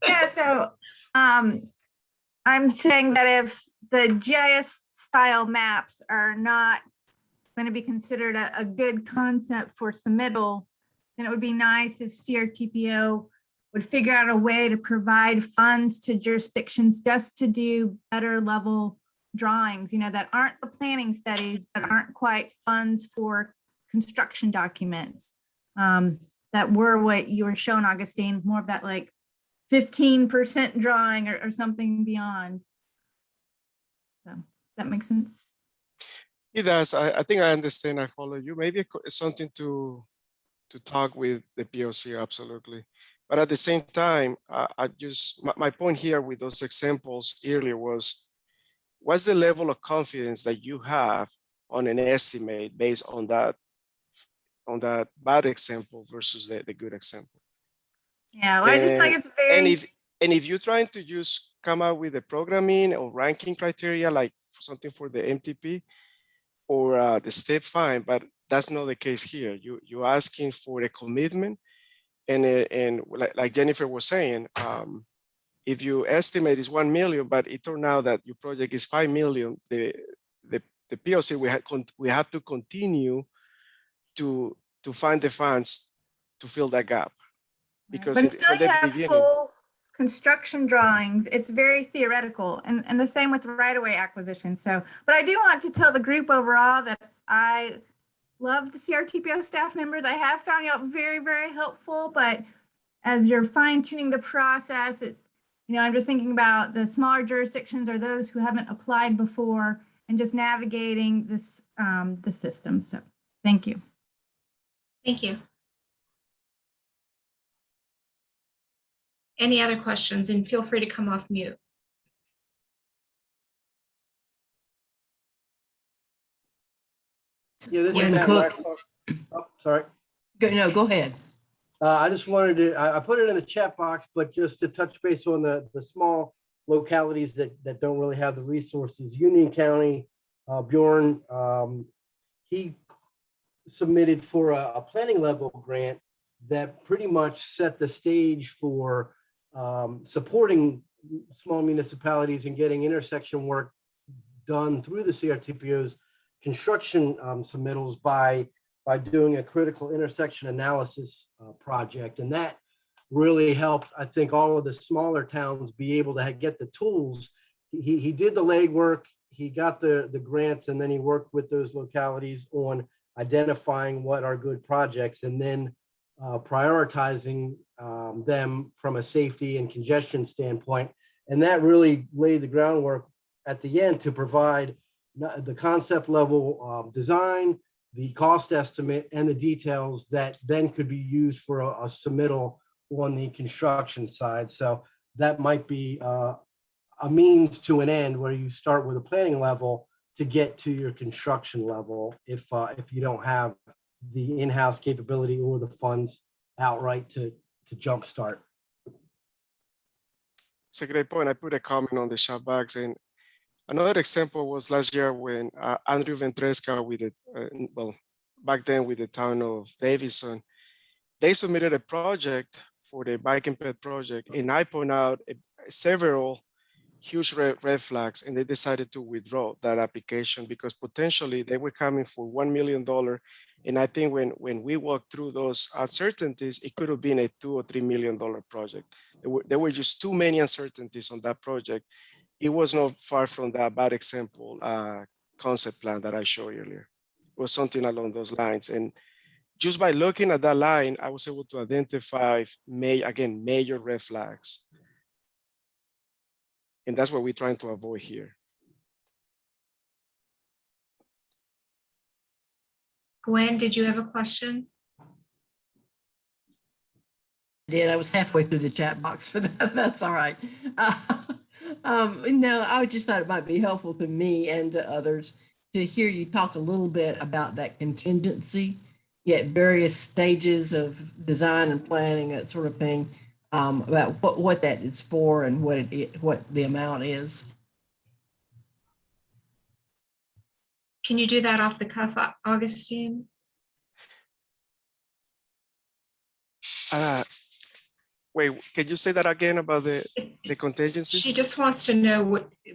Yeah, so I'm saying that if the GIS style maps are not going to be considered a good concept for submittal, then it would be nice if CRTPO would figure out a way to provide funds to jurisdictions just to do better level drawings, that aren't the planning studies, but aren't quite funds for construction documents. That were what you were showing, Augustine, more of that like 15% drawing or something beyond. So does that make sense? It does. I think I understand. I follow you. Maybe it's something to talk with the POC, absolutely. But at the same time, my point here with those examples earlier was, what's the level of confidence that you have on an estimate based on that bad example versus the good example? Yeah, well, I just think it's very. And if you're trying to come up with a programming or ranking criteria, like something for the MTP or the step, fine, but that's not the case here. You're asking for a commitment, and like Jennifer was saying, if you estimate is 1 million, but it turned out that your project is 5 million, the POC we have to continue to find the funds to fill that gap. Because until you have full construction drawings, it's very theoretical, and the same with right-of-way acquisition. So, but I do want to tell the group overall that I love the CRTPO staff members. I have found you out very, very helpful, but as you're fine-tuning the process, I'm just thinking about the smaller jurisdictions or those who haven't applied before. and just navigating this, the system. So thank you. Thank you. Any other questions? And feel free to come off mute. Yeah, this is Glenn Matt Cook. Waxhaw. Oh, sorry. No, go ahead. I just wanted to, I put it in the chat box, but just to touch base on the small localities that don't really have the resources. Union County, Bjorn, he submitted for a planning level grant that pretty much set the stage for supporting small municipalities and getting intersection work done through the CRTPO's construction submittals by doing a critical intersection analysis project. And that really helped, I think, all of the smaller towns be able to get the tools. He did the legwork, he got the grants, and then he worked with those localities on identifying what are good projects and then prioritizing them from a safety and congestion standpoint. And that really laid the groundwork at the end to provide the concept level design, the cost estimate, and the details that then could be used for a submittal on the construction side. So that might be a means to an end where you start with a planning level to get to your construction level if you don't have the in-house capability or the funds outright to jumpstart. It's a great point. I put a comment on the chat box, and another example was last year when Andrew Ventresca with it, well, back then with the town of Davidson, they submitted a project for the bike and ped project, and I point out several huge red flags, and they decided to withdraw that application because potentially they were coming for $1 million. And I think when we walked through those uncertainties, it could have been a $2 or $3 million project. There were just too many uncertainties on that project. It was not far from that bad example concept plan that I showed earlier. It was something along those lines. And just by looking at that line, I was able to identify, major red flags. And that's what we're trying to avoid here. Gwen, did you have a question? I was halfway through the chat box for that. That's all right. No, I just thought it might be helpful to me and to others to hear you talk a little bit about that contingency at various stages of design and planning, that sort of thing, about what that is for and what the amount is. Can you do that off the cuff, Augustine? Wait, can you say that again about the contingencies? She just wants to know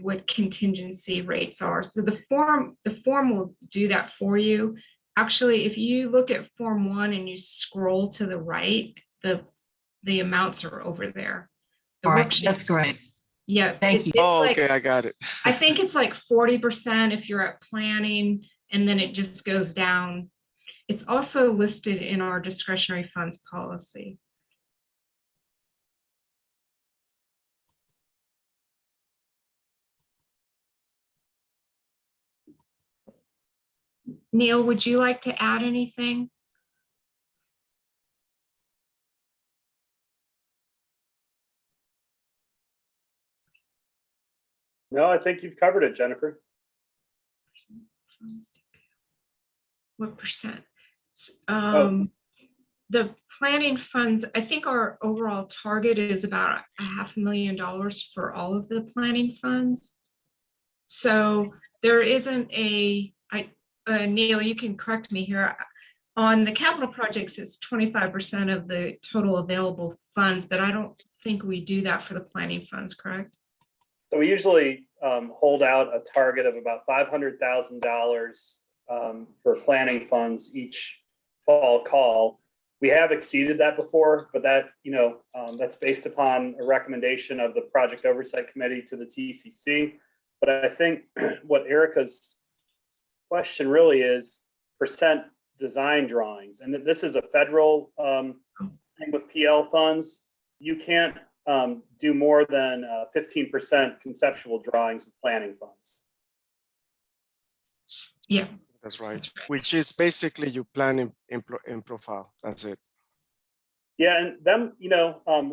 what contingency rates are. So the form will do that for you. Actually, if you look at Form 1 and you scroll to the right, the amounts are over there. All right, that's great. Yeah. Thank you. Oh, okay, I got it. I think it's like 40% if you're at planning, and then it just goes down. It's also listed in our discretionary funds policy. Neil, would you like to add anything? No, I think you've covered it, Jennifer. What percent? The planning funds, I think our overall target is about $500,000 for all of the planning funds. So there isn't Neil, you can correct me here. On the capital projects, it's 25% of the total available funds, but I don't think we do that for the planning funds, correct? So we usually hold out a target of about $500,000 for planning funds each fall call. We have exceeded that before, but that, that's based upon a recommendation of the Project Oversight Committee to the TCC. But I think what Erica's question really is percent design drawings. And this is a federal thing with PL funds. You can't do more than 15% conceptual drawings with planning funds. Yeah. That's right. That's right. Which is basically you plan in profile. That's it. Yeah, and them,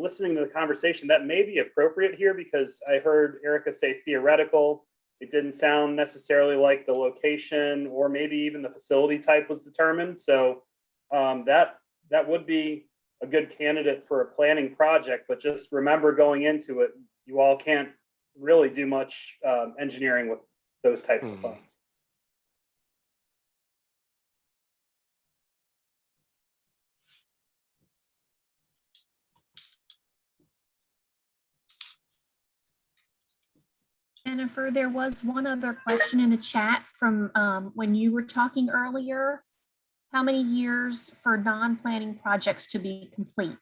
listening to the conversation, that may be appropriate here because I heard Erica say theoretical. It didn't sound necessarily like the location or maybe even the facility type was determined. So that would be a good candidate for a planning project. But just remember going into it, you all can't really do much engineering with those types of funds. Jennifer, there was one other question in the chat from when you were talking earlier. How many years for non-planning projects to be complete?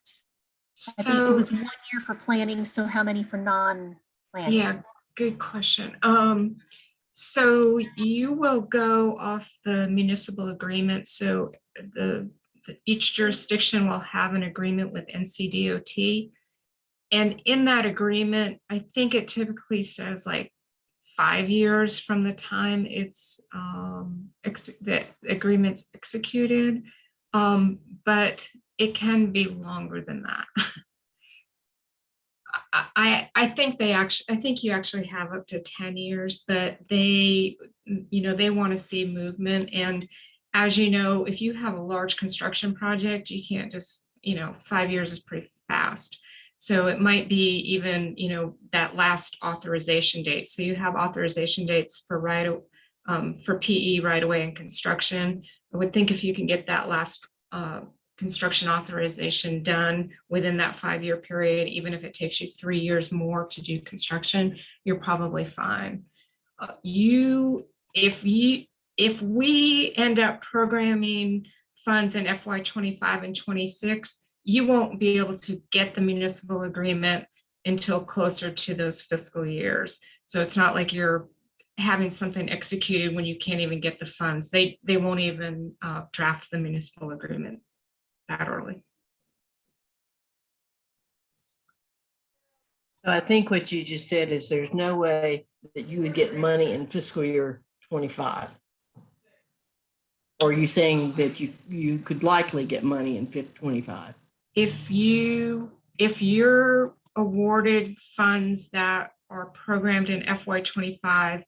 I think it was 1 year for planning, so how many for non-planning? Yeah, good question. So you will go off the municipal agreement. So each jurisdiction will have an agreement with NCDOT. And in that agreement, I think it typically says like 5 years from the time it's the agreement's executed, but it can be longer than that. I think you actually have up to 10 years, but they want to see movement. And as you know, if you have a large construction project, you can't just, 5 years is pretty fast. So it might be even, that last authorization date. So you have authorization dates for PE right away and construction. I would think if you can get that last construction authorization done within that 5-year period, even if it takes you 3 years more to do construction, you're probably fine. If we end up programming funds in FY25 and 26, you won't be able to get the municipal agreement until closer to those fiscal years. So it's not like you're having something executed when you can't even get the funds. They won't even draft the municipal agreement that early. I think what you just said is there's no way that you would get money in fiscal year 25. Or are you saying that you could likely get money in 25? If you're awarded funds that are programmed in FY25,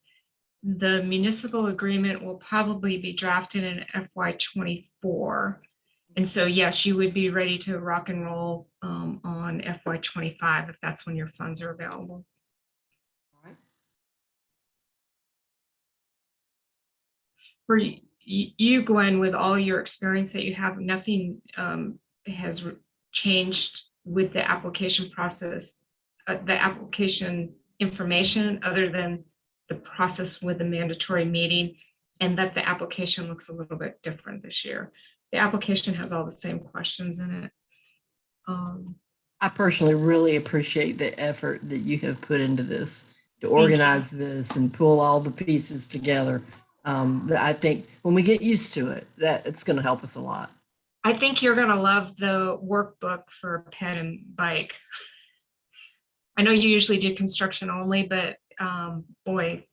the municipal agreement will probably be drafted in FY24. And so, yes, you would be ready to rock and roll on FY25 if that's when your funds are available. All right. For you, Gwen, with all your experience that you have, nothing has changed with the application process, the application information, other than the process with the mandatory meeting, and that the application looks a little bit different this year. The application has all the same questions in it. I personally really appreciate the effort that you have put into this, to organize this and pull all the pieces together. I think when we get used to it, that it's going to help us a lot. I think you're going to love the workbook for pet and bike. I know you usually do construction only, but boy,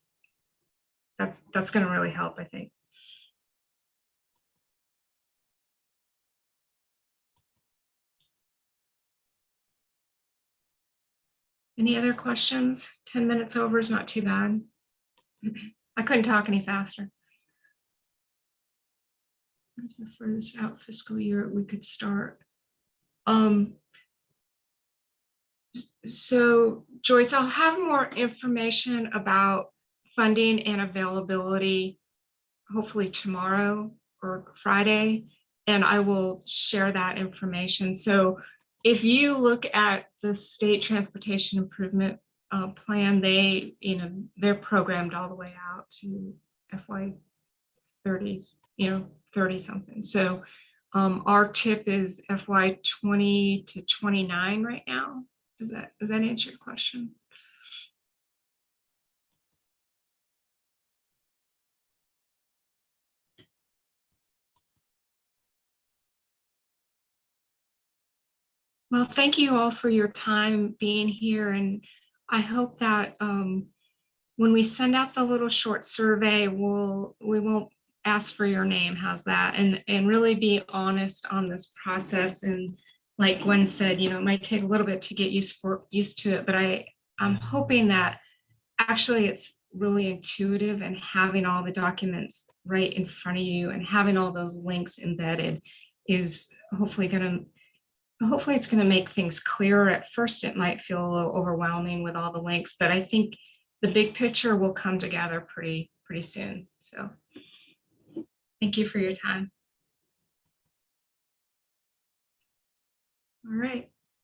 that's going to really help, I think. Any other questions? 10 minutes over is not too bad. I couldn't talk any faster. What's the furthest out fiscal year we could start? So Joyce, I'll have more information about funding and availability, hopefully tomorrow or Friday, and I will share that information. So if you look at the state transportation improvement plan, they're programmed all the way out to FY 30s, 30 something. So our tip is FY 20 to 29 right now. Does that answer your question? Well, thank you all for your time being here. And I hope that when we send out the little short survey, we won't ask for your name. How's that? And really be honest on this process. And like Gwen said, you know, it might take a little bit to get used to it, but I'm hoping that actually it's really intuitive, and having all the documents right in front of you and having all those links embedded is hopefully it's going to make things clearer. At first, it might feel a little overwhelming with all the links, but I think the big picture will come together pretty soon. So thank you for your time. All right.